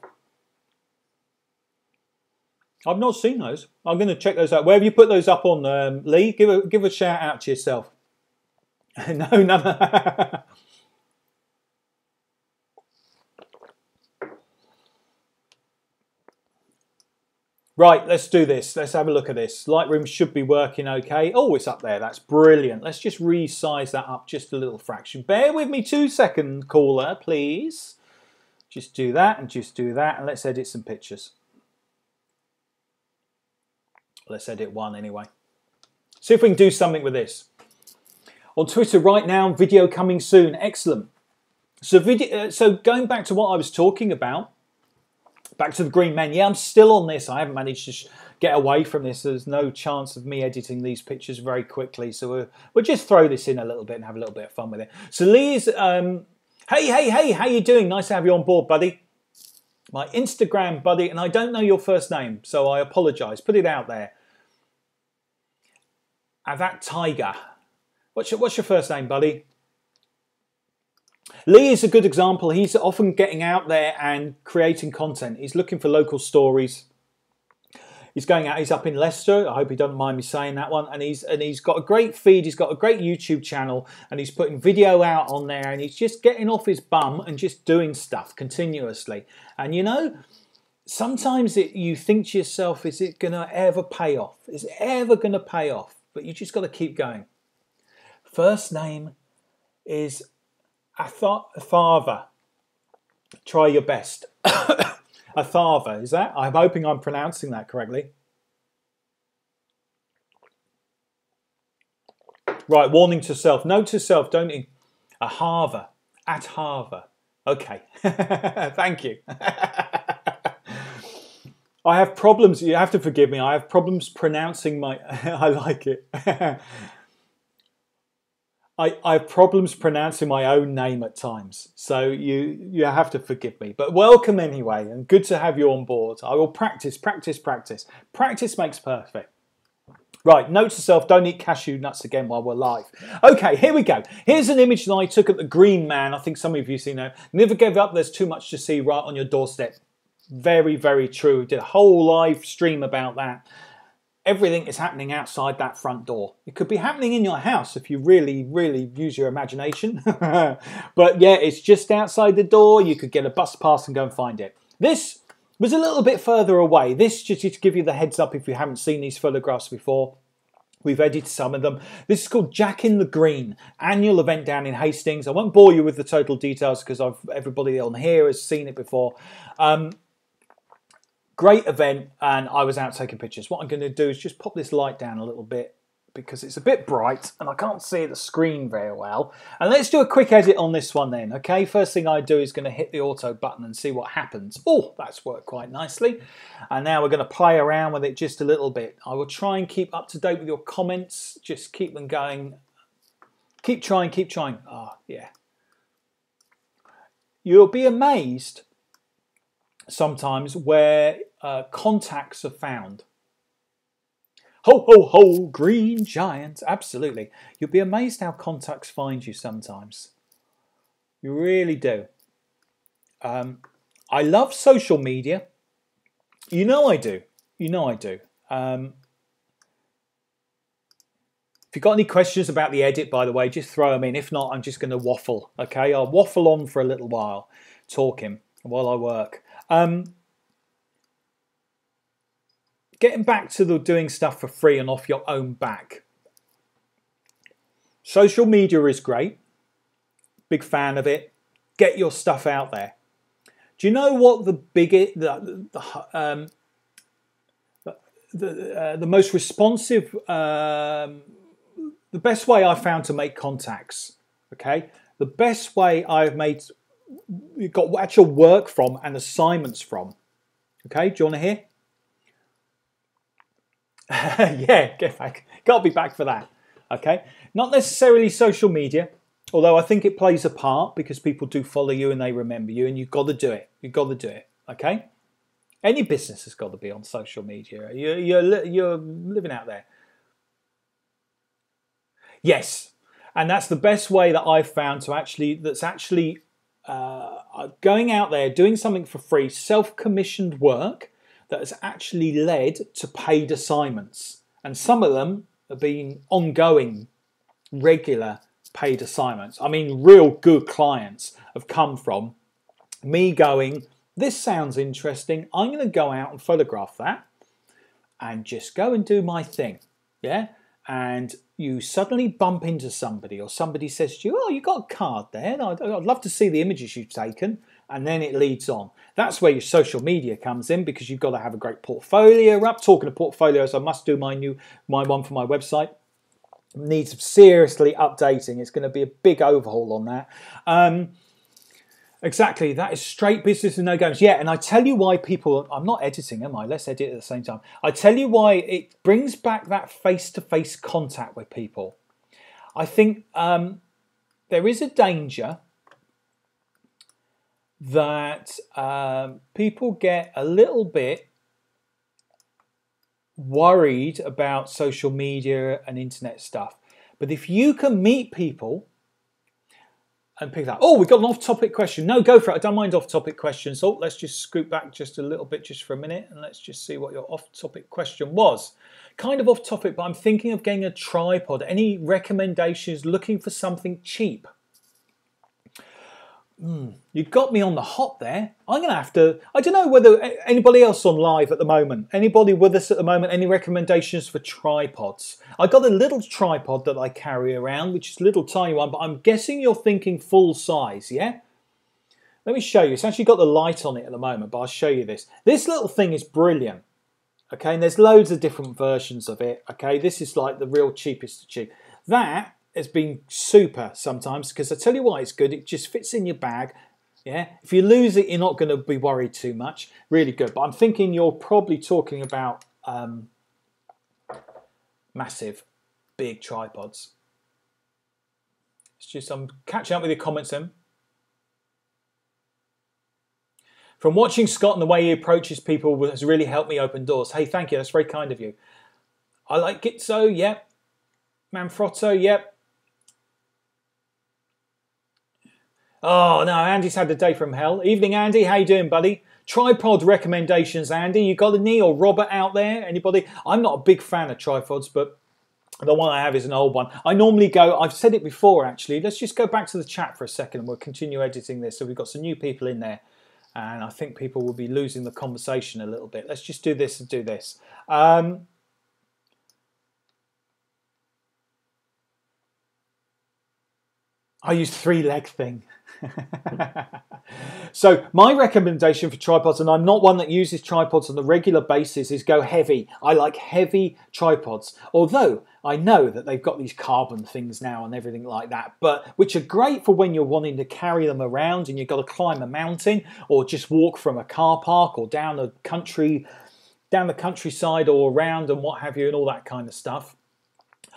I've not seen those. I'm going to check those out. Where have you put those up on, Lee? Give a shout out to yourself. No. Right, let's do this. Let's have a look at this. Lightroom should be working okay. Oh, it's up there. That's brilliant. Let's just resize that up just a little fraction. Bear with me 2 seconds, caller, please. Just do that and just do that. And let's edit some pictures. Let's edit one anyway. See if we can do something with this. On Twitter right now, video coming soon. Excellent. So going back to what I was talking about, back to the green men. Yeah, I'm still on this. I haven't managed to get away from this. There's no chance of me editing these pictures very quickly. So we'll just throw this in a little bit and have a little bit of fun with it. So Lee's, hey, how you doing? Nice to have you on board, buddy. My Instagram buddy, and I don't know your first name, so I apologise. Put it out there. That Tiger. What's your first name, buddy? Lee is a good example. He's often getting out there and creating content. He's looking for local stories. He's going out. He's up in Leicester. I hope he doesn't mind me saying that one. And he's got a great feed. He's got a great YouTube channel, and he's putting video out on there. And he's just getting off his bum and just doing stuff continuously. And you know, sometimes you think to yourself, is it going to ever pay off? Is it ever going to pay off? But you just got to keep going. First name is Atharva. Try your best. Atharva, is that? I'm hoping I'm pronouncing that correctly. Right, warning to self. Note to self, don't you? Atharva. Okay. Thank you. I have problems. You have to forgive me. I have problems pronouncing my... I like it. I have problems pronouncing my own name at times, so you have to forgive me. But welcome anyway, and good to have you on board. I will practice. Practice makes perfect. Right, note to self, don't eat cashew nuts again while we're live. Okay, here we go. Here's an image that I took at the Green Man. I think some of you have seen that. Never give up, there's too much to see right on your doorstep. Very, very true. Did a whole live stream about that. Everything is happening outside that front door. It could be happening in your house if you really, really use your imagination. But yeah, it's just outside the door. You could get a bus pass and go and find it. This was a little bit further away. This just to give you the heads up if you haven't seen these photographs before. We've edited some of them. This is called Jack in the Green, annual event down in Hastings. I won't bore you with the total details because everybody on here has seen it before. Great event, and I was out taking pictures. What I'm going to do is just pop this light down a little bit because it's a bit bright and I can't see the screen very well. And let's do a quick edit on this one then, okay? First thing I do is going to hit the auto button and see what happens. Oh, that's worked quite nicely. And now we're going to play around with it just a little bit. I will try and keep up to date with your comments. Just keep them going. Keep trying. Oh, yeah. You'll be amazed sometimes where contacts are found. Ho, ho, ho, green giant. Absolutely. You'll be amazed how contacts find you sometimes. You really do. I love social media. You know I do. You know I do. If you've got any questions about the edit, by the way, just throw them in. If not, I'm just going to waffle, okay? I'll waffle on for a little while, talking while I work. Getting back to the doing stuff for free and off your own back. Social media is great. Big fan of it. Get your stuff out there. Do you know what the most responsive, the best way I found to make contacts, okay? The best way I've made, you got actual work from and assignments from, okay? Do you want to hear? Yeah, get back. Got to be back for that, okay? Not necessarily social media, although I think it plays a part because people do follow you and they remember you, and you've got to do it. You've got to do it, okay? Any business has got to be on social media. You're living out there. Yes, and that's the best way that I've found to actually, going out there, doing something for free, self-commissioned work that has actually led to paid assignments. And some of them have been ongoing, regular paid assignments. I mean, real good clients have come from me going, this sounds interesting, I'm going to go out and photograph that and just go and do my thing, yeah? And you suddenly bump into somebody, or somebody says to you, oh, you got a card there, I'd love to see the images you've taken, and then it leads on. That's where your social media comes in, because you've got to have a great portfolio up. Talking of portfolios, I must do my one for my website. Needs seriously updating. It's going to be a big overhaul on that. Exactly, that is straight business and no games. Yeah, and I tell you why people, I'm not editing, am I? Let's edit at the same time. I tell you why it brings back that face-to-face contact with people. I think there is a danger that people get a little bit worried about social media and internet stuff. But if you can meet people and pick that, oh, we've got an off-topic question. No, go for it. I don't mind off-topic questions. So let's just scoot back just a little bit just for a minute, and let's just see what your off-topic question was. Kind of off-topic, but I'm thinking of getting a tripod. Any recommendations? Looking for something cheap. You got me on the hop there. I'm going to have to, I don't know whether anybody else on live at the moment, anybody with us at the moment, any recommendations for tripods? I got a little tripod that I carry around, which is a little tiny one, but I'm guessing you're thinking full size, yeah? Let me show you. It's actually got the light on it at the moment, but I'll show you this. This little thing is brilliant, okay? And there's loads of different versions of it, okay? This is like the real cheapest of cheap. That has been super sometimes, because I tell you why it's good. It just fits in your bag. Yeah, if you lose it, you're not going to be worried too much. Really good. But I'm thinking you're probably talking about massive, big tripods. It's just I'm catching up with your comments then. From watching Scott and the way he approaches people has really helped me open doors. Hey, thank you. That's very kind of you. I like Gitzo. Yep. Manfrotto. Yep. Oh, no, Andy's had a day from hell. Evening, Andy. How you doing, buddy? Tripod recommendations, Andy. You got any, or Robert out there? Anybody? I'm not a big fan of tripods, but the one I have is an old one. I normally go, I've said it before, actually. Let's just go back to the chat for a second, and we'll continue editing this. So we've got some new people in there, and I think people will be losing the conversation a little bit. Let's just do this and do this. I use 3-leg thing. So my recommendation for tripods, and I'm not one that uses tripods on a regular basis, is go heavy. I like heavy tripods, although I know that they've got these carbon things now and everything like that, but which are great for when you're wanting to carry them around and you've got to climb a mountain or just walk from a car park or down the countryside or around and what have you and all that kind of stuff.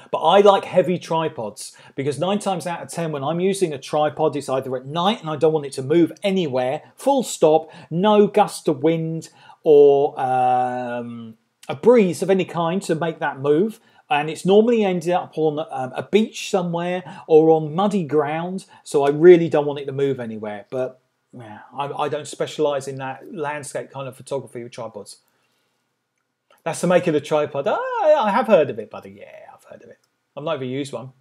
But I like heavy tripods because 9 times out of 10 when I'm using a tripod, it's either at night and I don't want it to move anywhere, full stop, no gust of wind or a breeze of any kind to make that move. And it's normally ended up on a beach somewhere or on muddy ground. So I really don't want it to move anywhere. But yeah, I don't specialise in that landscape kind of photography with tripods. That's the make of the tripod. Oh, I have heard of it, buddy. Yeah, I've heard of it. I've not even used one.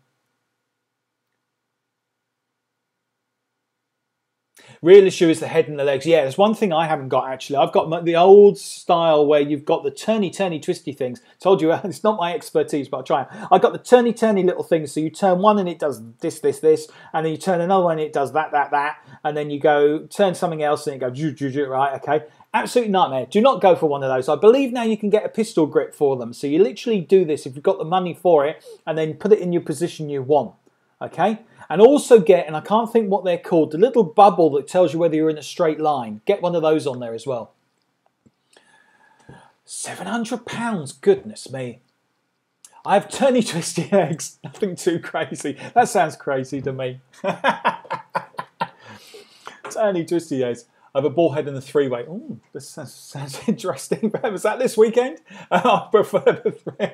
Real issue is the head and the legs. Yeah, there's one thing I haven't got actually. I've got the old style where you've got the turny, twisty things. Told you it's not my expertise, but I'll try. I've got the turny little things. So you turn one and it does this, and then you turn another one and it does that, and then you go turn something else and it goes right. Okay, absolute nightmare. Do not go for one of those. I believe now you can get a pistol grip for them. So you literally do this if you've got the money for it, and then put it in your position you want. Okay. And also get, and I can't think what they're called, the little bubble that tells you whether you're in a straight line. Get one of those on there as well. £700, goodness me. I have turny twisty legs, nothing too crazy. That sounds crazy to me. Turny twisty legs. I have a ball head and a three-way. Oh, this sounds interesting. Was that this weekend? I prefer the three.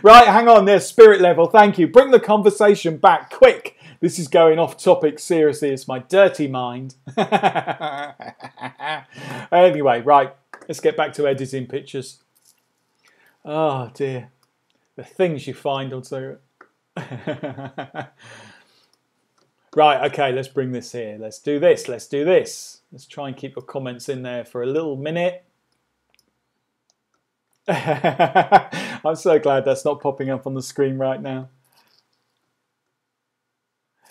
Right, hang on there, spirit level. Thank you. Bring the conversation back, quick. This is going off topic. Seriously, it's my dirty mind. Anyway, right. Let's get back to editing pictures. Oh, dear. The things you find on so... Right, okay, let's bring this here. Let's do this. Let's do this. Let's try and keep your comments in there for a little minute. I'm so glad that's not popping up on the screen right now.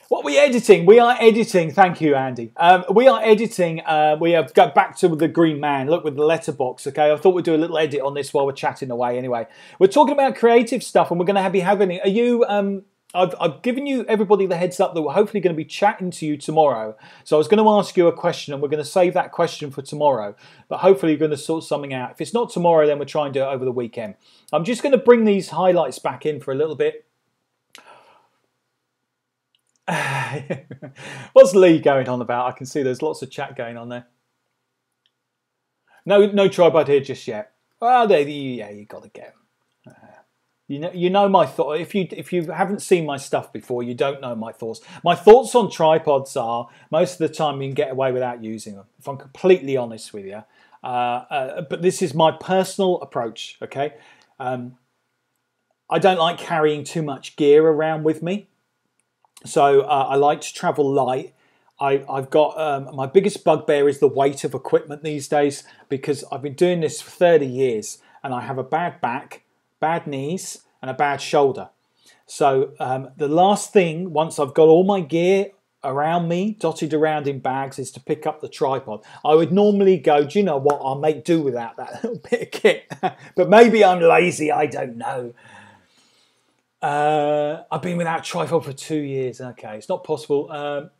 What are we editing? We are editing. Thank you, Andy. We are editing. We have got back to the green man. Look, with the letterbox. Okay, I thought we'd do a little edit on this while we're chatting away. Anyway, we're talking about creative stuff, and we're going to be having. Are you? I've given you everybody the heads up that we're hopefully going to be chatting to you tomorrow. So I was going to ask you a question, and we're going to save that question for tomorrow. But hopefully you're going to sort something out. If it's not tomorrow, then we'll try and do it over the weekend. I'm just going to bring these highlights back in for a little bit. What's Lee going on about? I can see there's lots of chat going on there. No tripod here just yet. Well, yeah, you got to get. You know my thought. If you haven't seen my stuff before, you don't know my thoughts. My thoughts on tripods are most of the time you can get away without using them. If I'm completely honest with you, but this is my personal approach. Okay, I don't like carrying too much gear around with me, so I like to travel light. I've got my biggest bugbear is the weight of equipment these days because I've been doing this for 30 years and I have a bad back, bad knees and a bad shoulder. So the last thing, once I've got all my gear around me, dotted around in bags, is to pick up the tripod. I would normally go, do you know what, I'll make do without that little bit of kit. But maybe I'm lazy, I don't know. I've been without tripod for 2 years. Okay, it's not possible.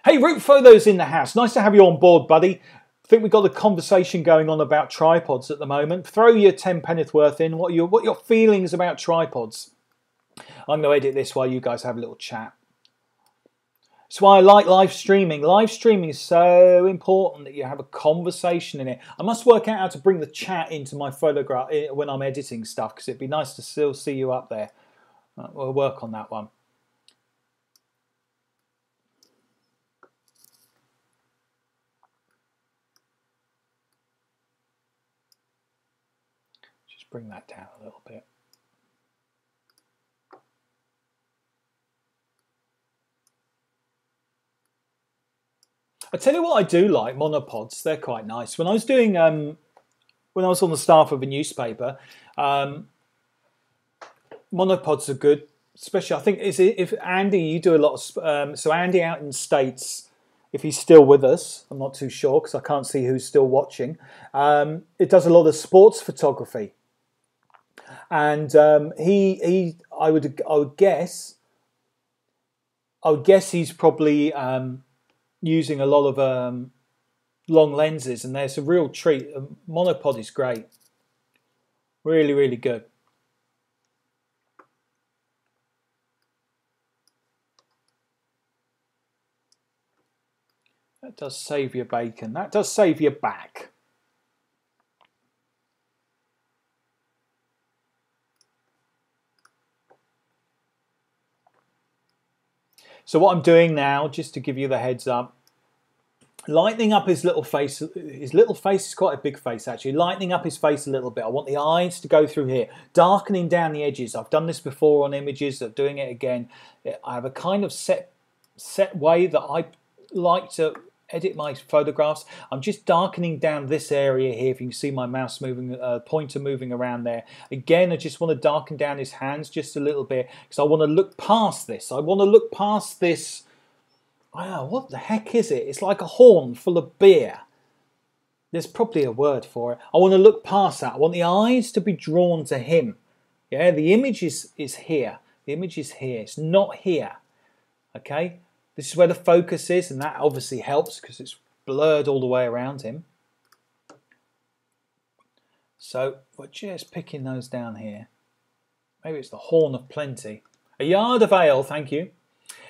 Hey, Root Photos in the house. Nice to have you on board, buddy. I think we've got a conversation going on about tripods at the moment. Throw your 10 penneth worth in. What are your feelings about tripods? I'm going to edit this while you guys have a little chat. That's why I like live streaming. Live streaming is so important that you have a conversation in it. I must work out how to bring the chat into my photograph when I'm editing stuff because it'd be nice to still see you up there. We'll work on that one. Bring that down a little bit. I tell you what I do like, monopods, they're quite nice. When I was doing, when I was on the staff of a newspaper, monopods are good, especially I think if Andy, you do a lot of, so Andy out in the States, if he's still with us, I'm not too sure because I can't see who's still watching, it does a lot of sports photography. And I would guess he's probably using a lot of long lenses, and there's a real treat. A monopod is great, really, really good. That does save your bacon. That does save your back. So what I'm doing now, just to give you the heads up, lightening up his little face. His little face is quite a big face, actually. Lightening up his face a little bit. I want the eyes to go through here. Darkening down the edges. I've done this before on images. I'm doing it again. I have a kind of set way that I like to edit my photographs. I'm just darkening down this area here. If you can see my mouse moving, pointer moving around there. Again, I just want to darken down his hands just a little bit because I want to look past this. I want to look past this. Wow, what the heck is it? It's like a horn full of beer. There's probably a word for it. I want to look past that. I want the eyes to be drawn to him. Yeah, the image is here. The image is here. It's not here. Okay? This is where the focus is, and that obviously helps because it's blurred all the way around him. So we're just picking those down here. Maybe it's the horn of plenty. A yard of ale, thank you.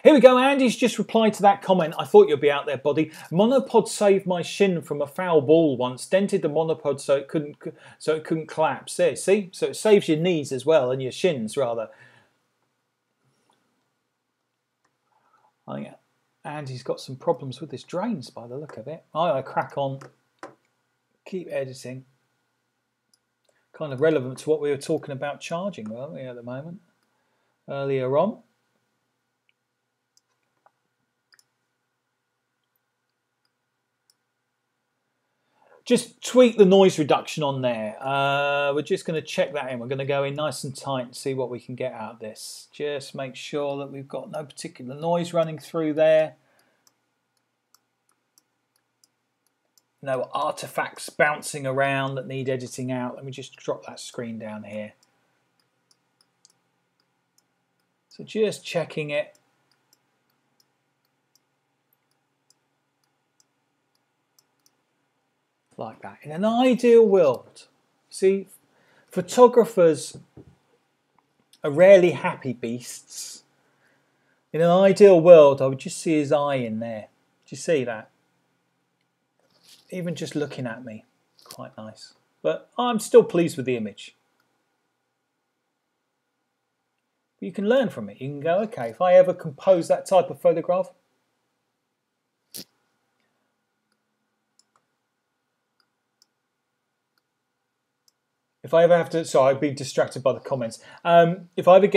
Here we go. Andy's just replied to that comment. I thought you'd be out there, buddy. Monopod saved my shin from a foul ball once. Dented the monopod so it couldn't collapse. There, see? So it saves your knees as well, and your shins rather. I think Andy's got some problems with his drains by the look of it. I crack on, keep editing. Kind of relevant to what we were talking about charging, weren't we, at the moment? Earlier on. Just tweak the noise reduction on there. We're just going to check that in. We're going to go in nice and tight and see what we can get out of this. Just make sure that we've got no particular noise running through there. No artifacts bouncing around that need editing out. Let me just drop that screen down here. So just checking it. Like that. In an ideal world, see, photographers are rarely happy beasts. In an ideal world, I would just see his eye in there. Do you see that? Even just looking at me, quite nice. But I'm still pleased with the image. But you can learn from it. You can go, okay, if I ever compose that type of photograph, if I ever have to, sorry, I've been distracted by the comments. If I ever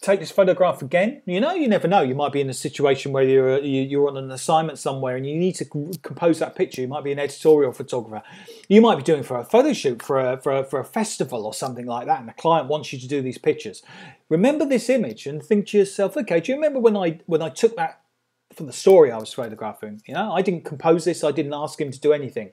take this photograph again, you never know. You might be in a situation where you're on an assignment somewhere and you need to compose that picture. You might be an editorial photographer. You might be doing for a photo shoot for a festival or something like that, and the client wants you to do these pictures. Remember this image and think to yourself, okay, do you remember when I took that for the story I was photographing? I didn't compose this. I didn't ask him to do anything.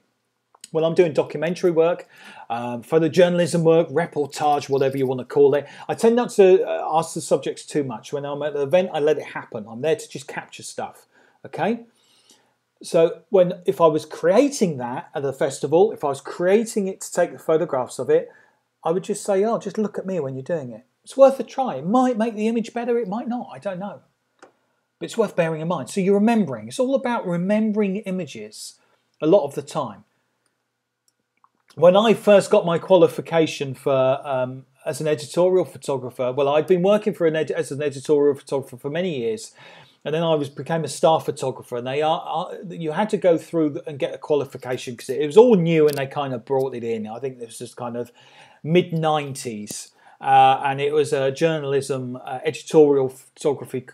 When I'm doing documentary work, photojournalism work, reportage, whatever you want to call it, I tend not to ask the subjects too much. When I'm at the event, I let it happen. I'm there to just capture stuff, okay? So if I was creating that at the festival, if I was creating it to take the photographs of it, I would just say, oh, just look at me when you're doing it. It's worth a try. It might make the image better, it might not, I don't know. But it's worth bearing in mind. So you're remembering. It's all about remembering images a lot of the time. When I first got my qualification for as an editorial photographer, well, I'd been working as an editorial photographer for many years, and then I became a staff photographer. And you had to go through and get a qualification because it was all new, and they kind of brought it in. I think this was kind of mid-90s, and it was a journalism editorial photography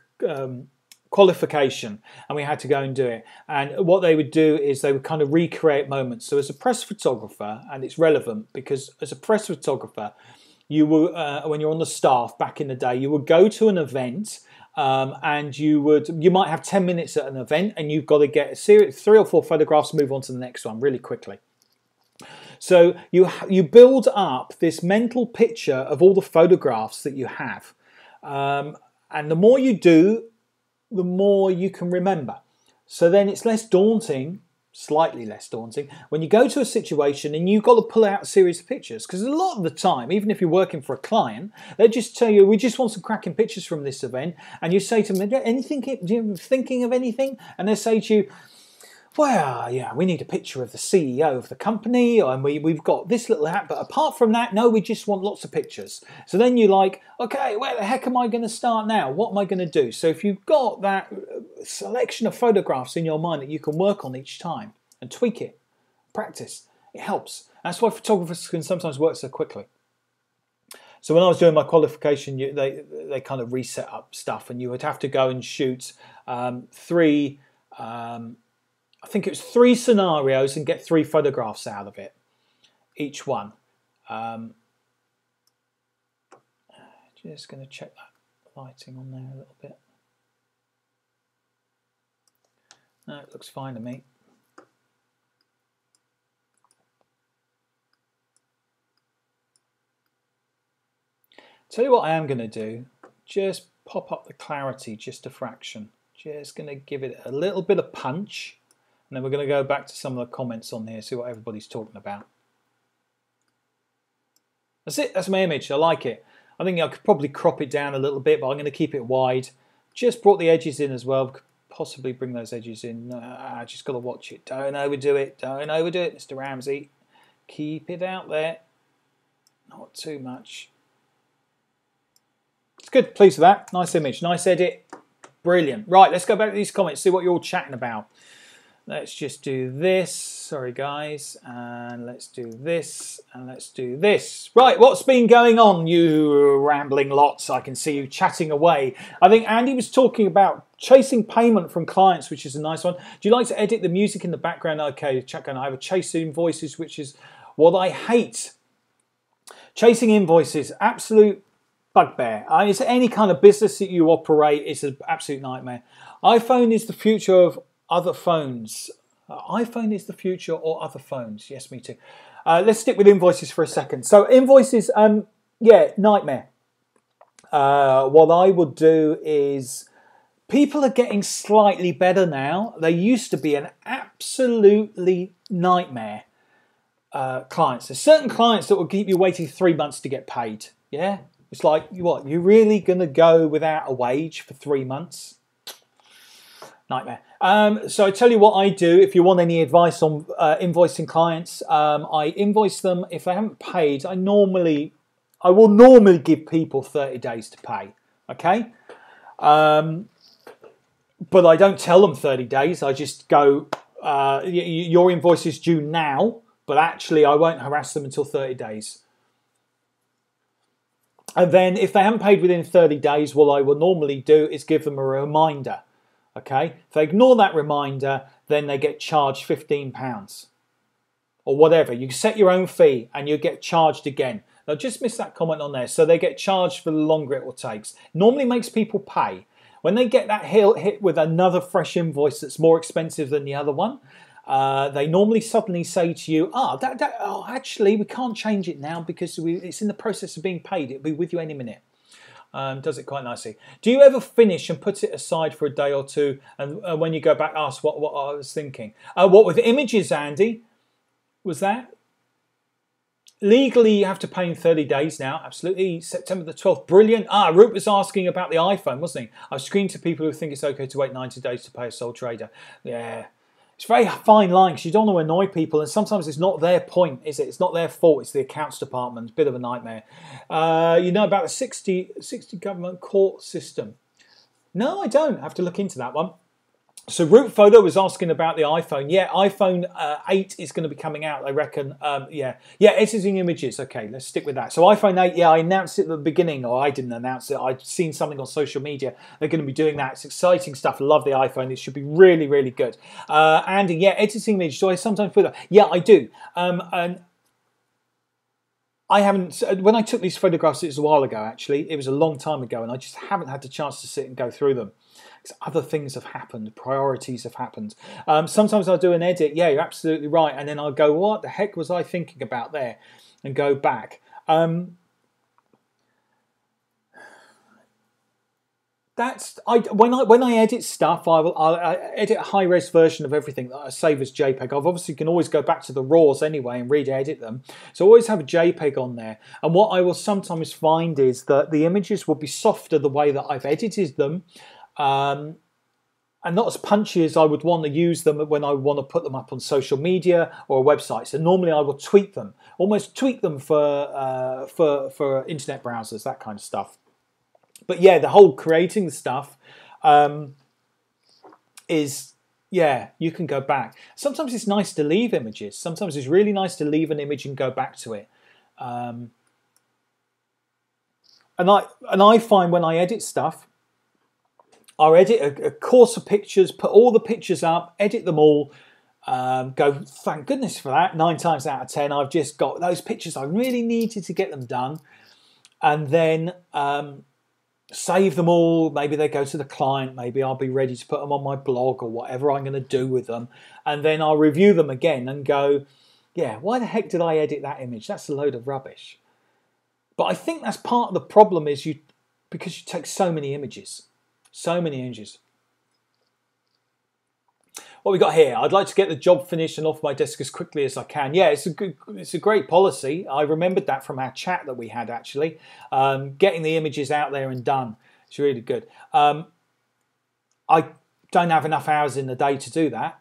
qualification, and we had to go and do it. And what they would do is they would kind of recreate moments. So as a press photographer, and it's relevant because as a press photographer, you were when you're on the staff back in the day, you would go to an event, and you might have 10 minutes at an event, and you've got to get a series, 3 or 4 photographs, move on to the next one really quickly. So you build up this mental picture of all the photographs that you have, and the more you do, the more you can remember. So then it's less daunting, slightly less daunting, when you go to a situation and you've got to pull out a series of pictures. Because a lot of the time, even if you're working for a client, they just tell you, we just want some cracking pictures from this event. And you say to them, thinking of anything? And they say to you, well, yeah, we need a picture of the CEO of the company, and we've got this little hat, but apart from that, no, we just want lots of pictures. So then you're like, okay, where the heck am I going to start now? What am I going to do? So if you've got that selection of photographs in your mind that you can work on each time and tweak it, practice. It helps. That's why photographers can sometimes work so quickly. So when I was doing my qualification, they kind of reset up stuff, and you would have to go and shoot three, I think it was 3 scenarios and get 3 photographs out of it, each one. Just going to check that lighting on there a little bit. No, it looks fine to me. Tell you what I am going to do, just pop up the clarity just a fraction. Just going to give it a little bit of punch, and then we're going to go back to some of the comments on here, see what everybody's talking about. That's it, that's my image, I like it. I think I could probably crop it down a little bit, but I'm going to keep it wide. Just brought the edges in as well, could possibly bring those edges in. I just got to watch it, don't overdo it, don't overdo it, Mr. Ramsey. Keep it out there, not too much. It's good, pleased with that. Nice image, nice edit, brilliant. Right, let's go back to these comments, see what you're all chatting about. Let's just do this, sorry guys, and let's do this, and let's do this. Right, what's been going on, you rambling lots? I can see you chatting away. I think Andy was talking about chasing payment from clients, which is a nice one. Do you like to edit the music in the background? Okay, check on. I have a chase invoices, which is what I hate. Chasing invoices, absolute bugbear. It's any kind of business that you operate, it's an absolute nightmare. iPhone is the future of other phones. iPhone is the future or other phones. Yes, me too. Let's stick with invoices for a second. So invoices, yeah, nightmare. What I would do is, people are getting slightly better now. They used to be an absolutely nightmare. Clients. There's certain clients that will keep you waiting 3 months to get paid. Yeah? It's like, what, you're really going to go without a wage for 3 months? Nightmare. So I tell you what I do. If you want any advice on invoicing clients, I invoice them. If they haven't paid, I will normally give people 30 days to pay. Okay? But I don't tell them 30 days. I just go, your invoice is due now, but actually I won't harass them until 30 days. And then if they haven't paid within 30 days, what I will normally do is give them a reminder. Okay, if they ignore that reminder, then they get charged £15 or whatever. You set your own fee and you get charged again. Now, just missed that comment on there. So they get charged for the longer it will take. Normally makes people pay. When they get that hit with another fresh invoice that's more expensive than the other one, they normally suddenly say to you, oh, actually, we can't change it now because it's in the process of being paid. It'll be with you any minute. Does it quite nicely. Do you ever finish and put it aside for a day or two, and when you go back, ask what I was thinking? What with images, Andy? Was that? Legally, you have to pay in 30 days now. Absolutely. September the 12th. Brilliant. Root was asking about the iPhone, wasn't he? I've screened to people who think it's okay to wait 90 days to pay a sole trader. Yeah. It's a very fine line because you don't want to annoy people, and sometimes it's not their point, is it? It's not their fault. It's the accounts department. It's a bit of a nightmare. You know about the 60 government court system? No, I don't. I have to look into that one. So Root Photo was asking about the iPhone. Yeah, iPhone 8 is going to be coming out, I reckon. Yeah, editing images. Okay, let's stick with that. So iPhone 8, yeah, I announced it at the beginning, or I didn't announce it. I'd seen something on social media. They're going to be doing that. It's exciting stuff. I love the iPhone. It should be really, really good. Andy, yeah, editing images. Do I sometimes put that? Yeah, I do. And I haven't, when I took these photographs, it was a while ago, actually. It was a long time ago, and I just haven't had the chance to sit and go through them. Other things have happened, priorities have happened. Sometimes I'll do an edit, yeah, you're absolutely right, and then I'll go, what the heck was I thinking about there? And go back. When I edit stuff, I'll edit a high-res version of everything that I save as JPEG. I've obviously can always go back to the RAWs anyway and re-edit them. So I always have a JPEG on there. And what I will sometimes find is that the images will be softer the way that I've edited them. And not as punchy as I would want to use them when I want to put them up on social media or a website. So normally I will tweak them, almost tweak them for internet browsers, that kind of stuff. But yeah, the whole creating the stuff, is, yeah, you can go back. Sometimes it's nice to leave images. Sometimes it's really nice to leave an image and go back to it. And I find when I edit stuff, I'll edit a course of pictures, put all the pictures up, edit them all, go, thank goodness for that. 9 times out of 10, I've just got those pictures I really needed to get them done. And then save them all. Maybe they go to the client. Maybe I'll be ready to put them on my blog or whatever I'm going to do with them. And then I'll review them again and go, yeah, why the heck did I edit that image? That's a load of rubbish. But I think that's part of the problem is because you take so many images. So many images. What we got here? I'd like to get the job finished and off my desk as quickly as I can. Yeah, it's a great policy. I remembered that from our chat that we had actually. Getting the images out there and done. It's really good. I don't have enough hours in the day to do that.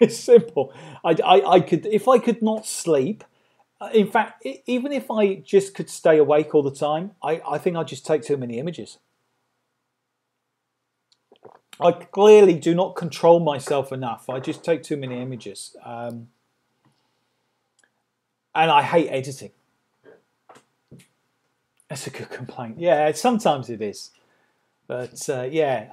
It's simple. I could, if I could not sleep. In fact, even if I just could stay awake all the time, I think I'd just take too many images. I clearly do not control myself enough. I just take too many images. And I hate editing. That's a good complaint. Yeah, sometimes it is. But yeah,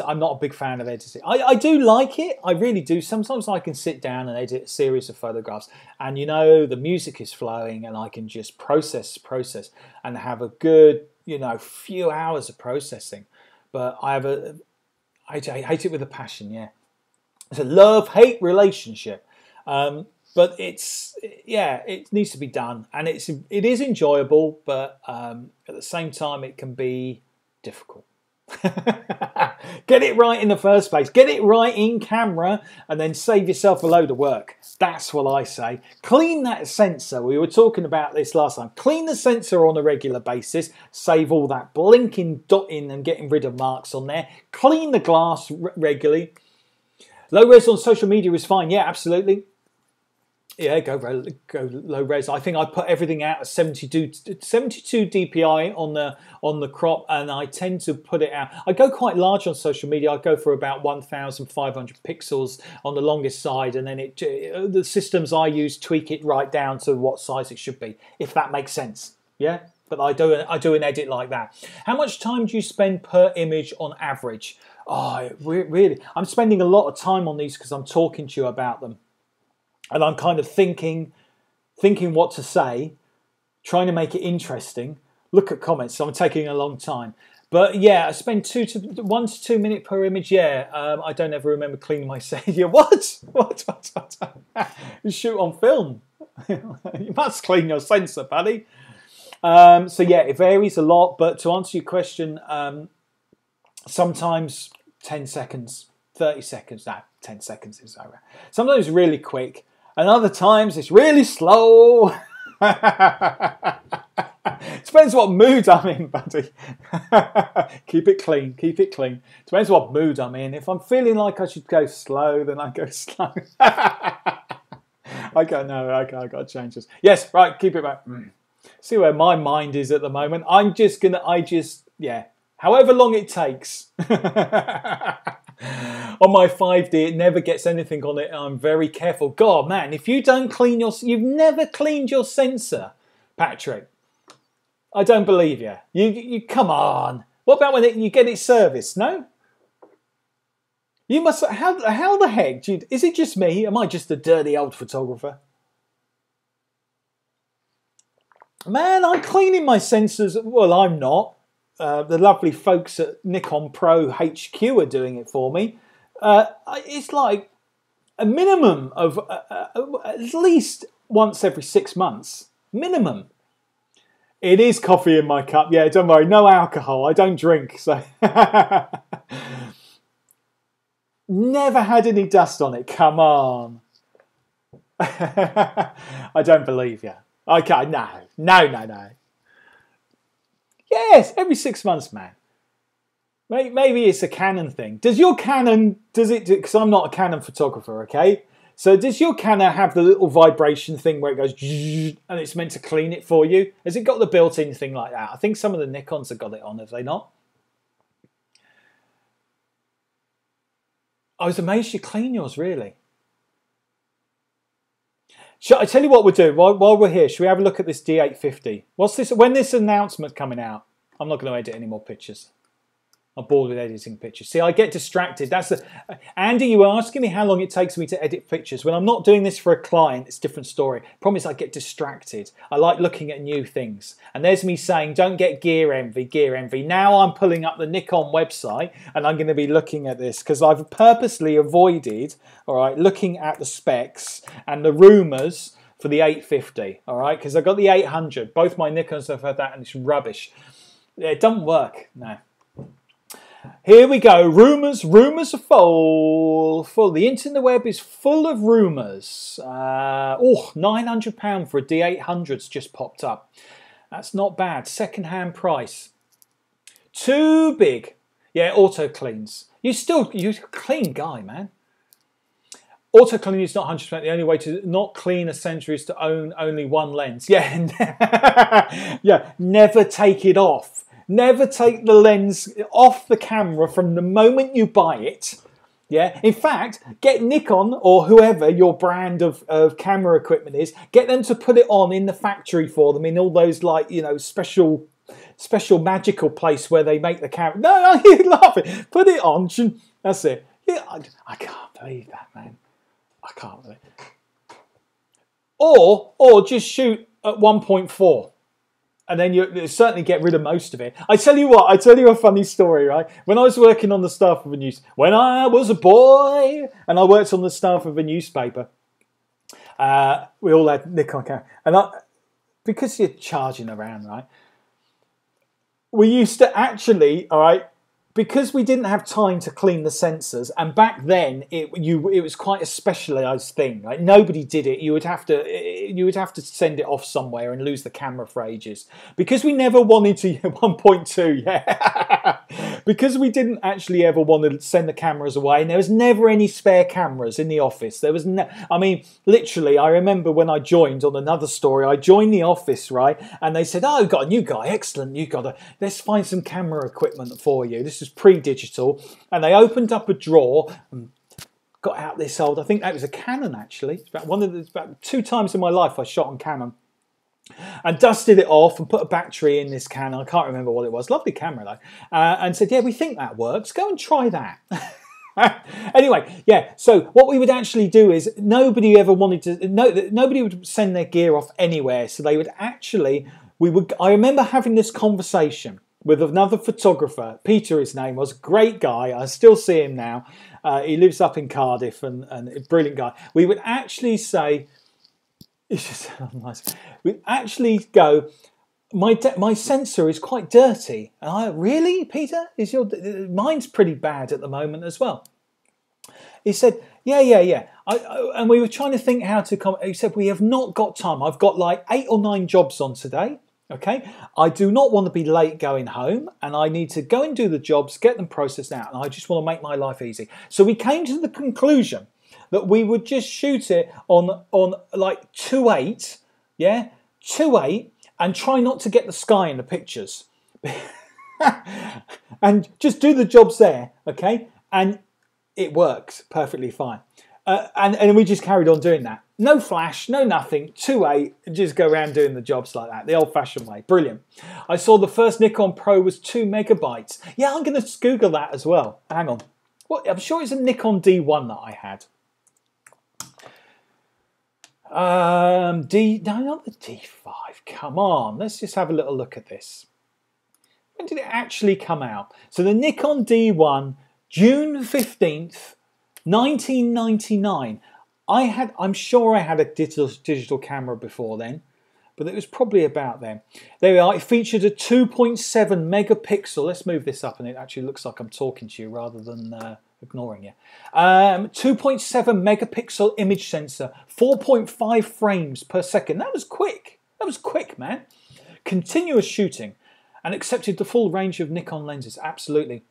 I'm not a big fan of editing. I do like it. I really do. Sometimes I can sit down and edit a series of photographs. And you know, the music is flowing and I can just process and have a good, few hours of processing. But I hate it with a passion, yeah. It's a love-hate relationship. But it needs to be done. And it is enjoyable, but at the same time, it can be difficult. Get it right in the first place. Get it right in camera and then save yourself a load of work. That's what I say. Clean that sensor. We were talking about this last time. Clean the sensor on a regular basis. Save all that blinking, dotting and getting rid of marks on there. Clean the glass regularly. Low res on social media is fine. Yeah, absolutely. Yeah, go low res. I think I put everything out at 72 dpi on the crop, and I tend to put it out. I go quite large on social media. I go for about 1,500 pixels on the longest side, and then the systems I use tweak it right down to what size it should be, if that makes sense. Yeah, but I do an edit like that. How much time do you spend per image on average? Oh, really? I'm spending a lot of time on these because I'm talking to you about them. And I'm kind of thinking what to say, trying to make it interesting. Look at comments, so I'm taking a long time. But yeah, I spend 1 to 2 minutes per image. Yeah, I don't ever remember cleaning my sensor. What? You shoot on film. You must clean your sensor, buddy. So yeah, it varies a lot. But to answer your question, sometimes 10 seconds, 30 seconds. No, 10 seconds is over. Sometimes really quick. And other times it's really slow. Depends what mood I'm in, buddy. Keep it clean, keep it clean. Depends what mood I'm in. If I'm feeling like I should go slow, then I go slow. I got to change this. Yes, right, keep it back. See where my mind is at the moment. Yeah, however long it takes. On my 5D, it never gets anything on it. I'm very careful. God, man, if you don't clean you've never cleaned your sensor, Patrick. I don't believe you. You come on. What about when you get it serviced? No? You must. How the heck? Is it just me? Am I just a dirty old photographer? Man, I'm cleaning my sensors. Well, I'm not. The lovely folks at Nikon Pro HQ are doing it for me. It's like a minimum of at least once every 6 months. Minimum. It is coffee in my cup. Yeah, don't worry. No alcohol. I don't drink. So never had any dust on it. Come on. I don't believe you. Okay, no. Yes, every 6 months, man. Maybe it's a Canon thing. Does your Canon, because I'm not a Canon photographer, okay? So does your Canon have the little vibration thing where it goes and it's meant to clean it for you? Has it got the built-in thing like that? I think some of the Nikons have got it on, have they not? I was amazed you clean yours, really. I tell you what we'll do while we're here. Should we have a look at this D850? What's this? When this announcement coming out? I'm not going to edit any more pictures. I'm bored with editing pictures. See, I get distracted. Andy, you were asking me how long it takes me to edit pictures. When I'm not doing this for a client, it's a different story. Problem is, I get distracted. I like looking at new things. And there's me saying, don't get gear envy, gear envy. Now I'm pulling up the Nikon website and I'm going to be looking at this because I've purposely avoided, all right, looking at the specs and the rumours for the 850, all right, because I've got the 800. Both my Nikons have had that and it's rubbish. It doesn't work, no. Here we go. Rumours are full. The interweb is full of rumours. £900 for a D800's just popped up. That's not bad. Second-hand price. Too big. Yeah, auto cleans. You're a clean guy, man. Auto cleaning is not 100%. The only way to not clean a sensor is to own only one lens. Yeah, yeah. Never take it off. Never take the lens off the camera from the moment you buy it. Yeah. In fact, get Nikon or whoever your brand of camera equipment is, get them to put it on in the factory for them in all those, like, you know, special magical place where they make the camera. No, you love it. Put it on. That's it. Yeah, I can't believe that, man. I can't believe it. Or just shoot at 1.4. And then you certainly get rid of most of it. I tell you what, I tell you a funny story, right? When I was working on the staff of when I was a boy, and I worked on the staff of a newspaper, we all had Nikon cameras. And because you're charging around, right? We used to actually, all right, because we didn't have time to clean the sensors, and back then it was quite a specialised thing. Like nobody did it. You would have to send it off somewhere and lose the camera for ages. Because we never wanted to 1.2, yeah. Because we didn't actually ever want to send the cameras away, and there was never any spare cameras in the office. There was I mean, literally, I remember when I joined on another story. I joined the office, right, and they said, "Oh, we've got a new guy, excellent. Let's find some camera equipment for you." This is pre-digital, and they opened up a drawer and got out this old, I think that was a Canon actually. It's about 2 times in my life I shot on Canon, and dusted it off and put a battery in this Canon. I can't remember what it was. Lovely camera though. And said, yeah, we think that works. Go and try that. Anyway, yeah, so what we would actually do is nobody would send their gear off anywhere. So they would actually, I remember having this conversation with another photographer. Peter, his name was, a great guy. I still see him now. He lives up in Cardiff and a brilliant guy. We would actually say, it's just nice. We'd actually go, my sensor is quite dirty. And I, really, Peter? Mine's pretty bad at the moment as well. He said, yeah. And we were trying to think how to come. He said, we have not got time. I've got like 8 or 9 jobs on today. Okay, I do not want to be late going home, and I need to go and do the jobs, get them processed out, and I just want to make my life easy. So we came to the conclusion that we would just shoot it on like 2.8, yeah, 2.8, and try not to get the sky in the pictures, and just do the jobs there, okay, and it works perfectly fine. And we just carried on doing that. No flash, no nothing, 2.8, and just go around doing the jobs like that, the old-fashioned way. Brilliant. I saw the first Nikon Pro was 2 megabytes. Yeah, I'm going to Google that as well. Hang on. Well, I'm sure it's a Nikon D1 that I had. No, not the D5. Come on, let's just have a little look at this. When did it actually come out? So the Nikon D1, June 15th, 1999. I'm sure I had a digital camera before then, but it was probably about then. There we are. It featured a 2.7 megapixel. Let's move this up, and it actually looks like I'm talking to you rather than ignoring you. 2.7 megapixel image sensor, 4.5 frames per second. That was quick. That was quick, man. Continuous shooting, and accepted the full range of Nikon lenses. Absolutely.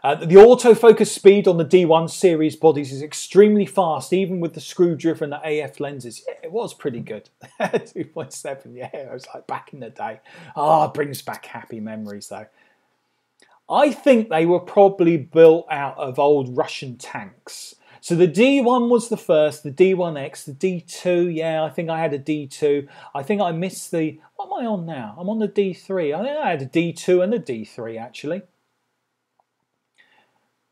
The autofocus speed on the D1 series bodies is extremely fast, even with the screw-driven AF lenses. Yeah, it was pretty good. 2.7, yeah, it was like back in the day. Ah, it brings back happy memories, though. I think they were probably built out of old Russian tanks. So the D1 was the first, the D1X, the D2, yeah, I think I had a D2. I think I missed the, what am I on now? I'm on the D3. I think I had a D2 and a D3 actually.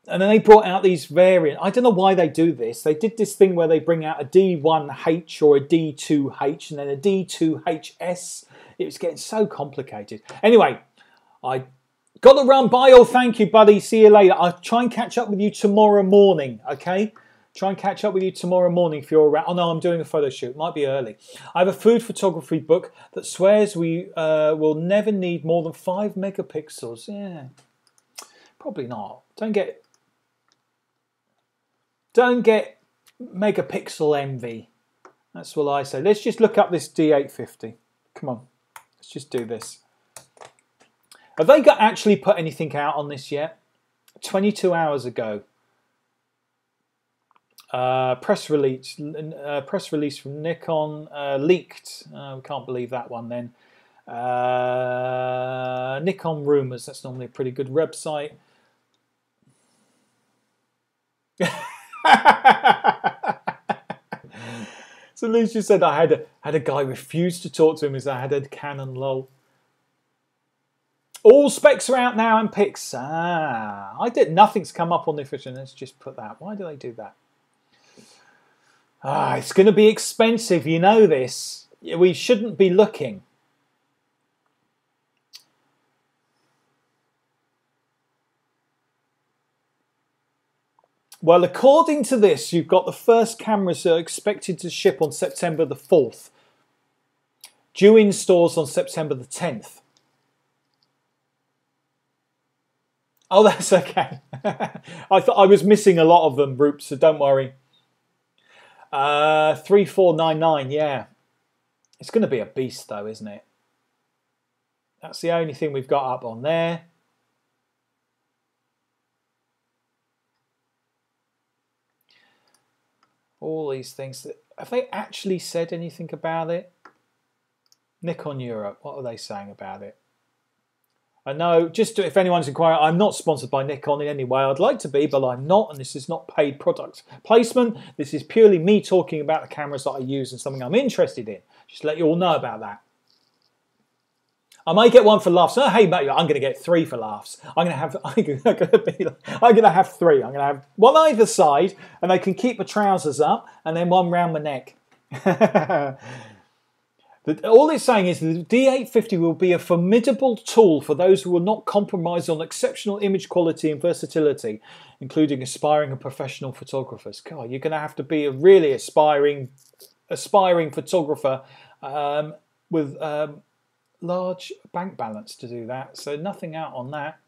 And then they brought out these variants. I don't know why they do this. They did this thing where they bring out a D1H or a D2H and then a D2HS. It was getting so complicated. Anyway, I got to run. Bye all. Thank you, buddy. See you later. I'll try and catch up with you tomorrow morning, okay? Try and catch up with you tomorrow morning if you're around. Oh no, I'm doing a photo shoot. Might be early. I have a food photography book that swears we will never need more than 5 megapixels. Yeah, probably not. Don't get megapixel envy. That's what I say. Let's just look up this D850. Come on, let's just do this. Have they actually put anything out on this yet? 22 hours ago. Press release from Nikon leaked. We can't believe that one then. Nikon Rumours. That's normally a pretty good website. So Lucia said I had a guy refuse to talk to him as I had a Canon lol. All specs are out now and pics. Nothing's come up on the official. Let's just put that. Why do they do that? It's going to be expensive. You know this. We shouldn't be looking. Well, according to this, you've got the first cameras that are expected to ship on September the 4th. Due in stores on September the 10th. Oh, that's okay. I thought I was missing a lot of them, Roop, so don't worry. 3499, yeah. It's going to be a beast, though, isn't it? That's the only thing we've got up on there. All these things. Have they actually said anything about it? Nikon Europe, what are they saying about it? I know, just if anyone's inquiring, I'm not sponsored by Nikon in any way. I'd like to be, but I'm not, and this is not paid product placement. This is purely me talking about the cameras that I use and something I'm interested in. Just to let you all know about that. I might get one for laughs. Oh, hey, mate, I'm going to get 3 for laughs. I'm going to have 3. I'm going to have one either side, and they can keep the trousers up, and then one round my neck. All it's saying is the D850 will be a formidable tool for those who will not compromise on exceptional image quality and versatility, including aspiring and professional photographers. God, you're going to have to be a really aspiring photographer with large bank balance to do that. So nothing out on that.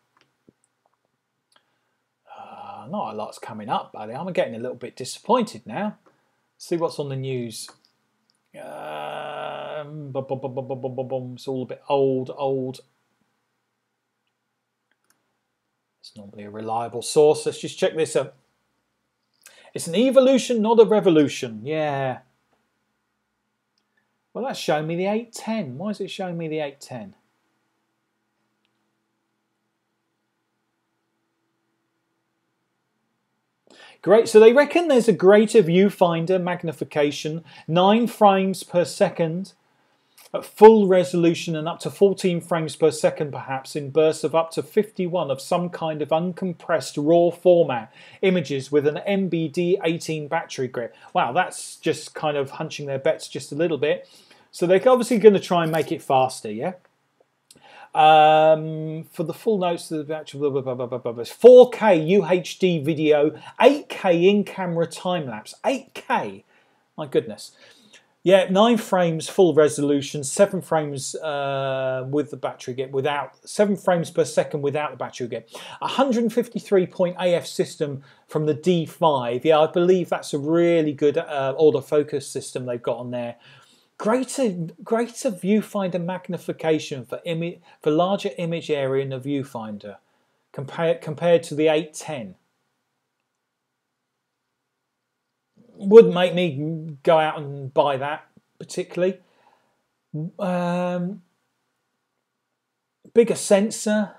Not a lot's coming up, buddy. I'm getting a little bit disappointed now. See what's on the news. It's all a bit old. It's normally a reliable source. Let's just check this up. It's an evolution, not a revolution. Yeah. Well, that's showing me the 810. Why is it showing me the 810? Great, so they reckon there's a greater viewfinder magnification, 9 frames per second at full resolution and up to 14 frames per second perhaps in bursts of up to 51 of some kind of uncompressed raw format images with an MBD18 battery grip. Wow, that's just kind of hunching their bets just a little bit. So they're obviously going to try and make it faster, yeah? For the full notes of the actual 4K UHD video, 8K in-camera time-lapse, 8K, my goodness. Yeah, 9 frames full resolution, 7 frames with the battery gap, 7 frames per second without the battery gap. 153-point AF system from the D5. Yeah, I believe that's a really good autofocus system they've got on there. Greater viewfinder magnification for larger image area in the viewfinder compared to the 810. Wouldn't make me go out and buy that particularly. Bigger sensor.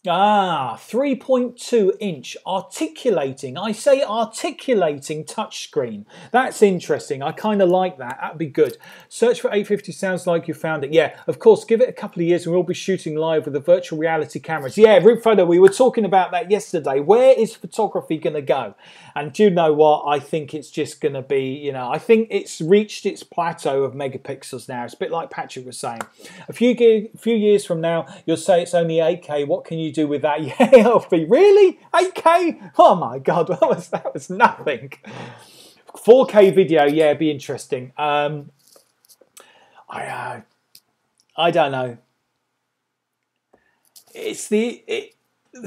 Ah, 3.2 inch articulating. I say articulating touchscreen. That's interesting. I kind of like that. That'd be good. Search for 850 sounds like you found it. Yeah, of course, give it a couple of years and we'll be shooting live with the virtual reality cameras. Yeah, Rip Photo, we were talking about that yesterday. Where is photography going to go? And do you know what? I think it's just going to be, you know, I think it's reached its plateau of megapixels now. It's a bit like Patrick was saying. A few years from now, you'll say it's only 8K. What can you do with that? Yeah, Alfie, really? 8K? Oh my God, that was nothing. 4K video, yeah, it'd be interesting. I don't know. The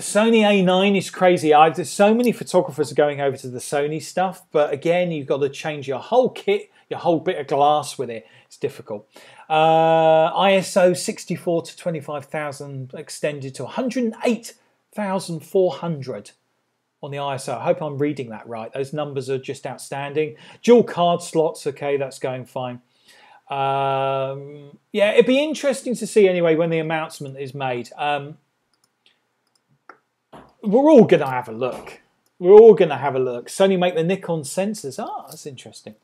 Sony A9 is crazy. There's so many photographers are going over to the Sony stuff, but again, you've got to change your whole kit, your whole bit of glass with it. It's difficult. ISO 64 to 25,000 extended to 108,400 on the ISO. I hope I'm reading that right. Those numbers are just outstanding. Dual card slots, okay, that's going fine. Yeah, it'd be interesting to see anyway when the announcement is made. We're all going to have a look. We're all going to have a look. Sony make the Nikon sensors. Ah, that's interesting.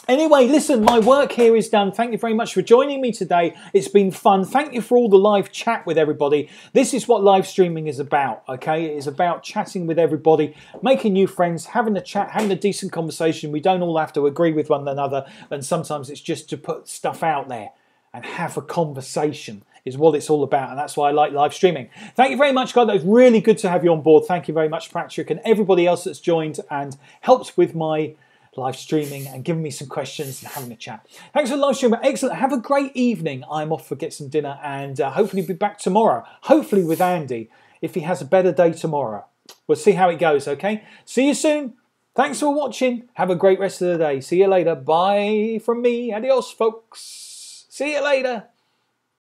Anyway, listen, my work here is done. Thank you very much for joining me today. It's been fun. Thank you for all the live chat with everybody. This is what live streaming is about, okay? It is about chatting with everybody, making new friends, having a chat, having a decent conversation. We don't all have to agree with one another, and sometimes it's just to put stuff out there and have a conversation is what it's all about, and that's why I like live streaming. Thank you very much, guys. It was really good to have you on board. Thank you very much, Patrick, and everybody else that's joined and helped with my live streaming and giving me some questions and having a chat. Thanks for the live stream. Excellent. Have a great evening. I'm off to get some dinner and hopefully be back tomorrow. Hopefully with Andy, if he has a better day tomorrow. We'll see how it goes, okay? See you soon. Thanks for watching. Have a great rest of the day. See you later. Bye from me. Adios, folks. See you later.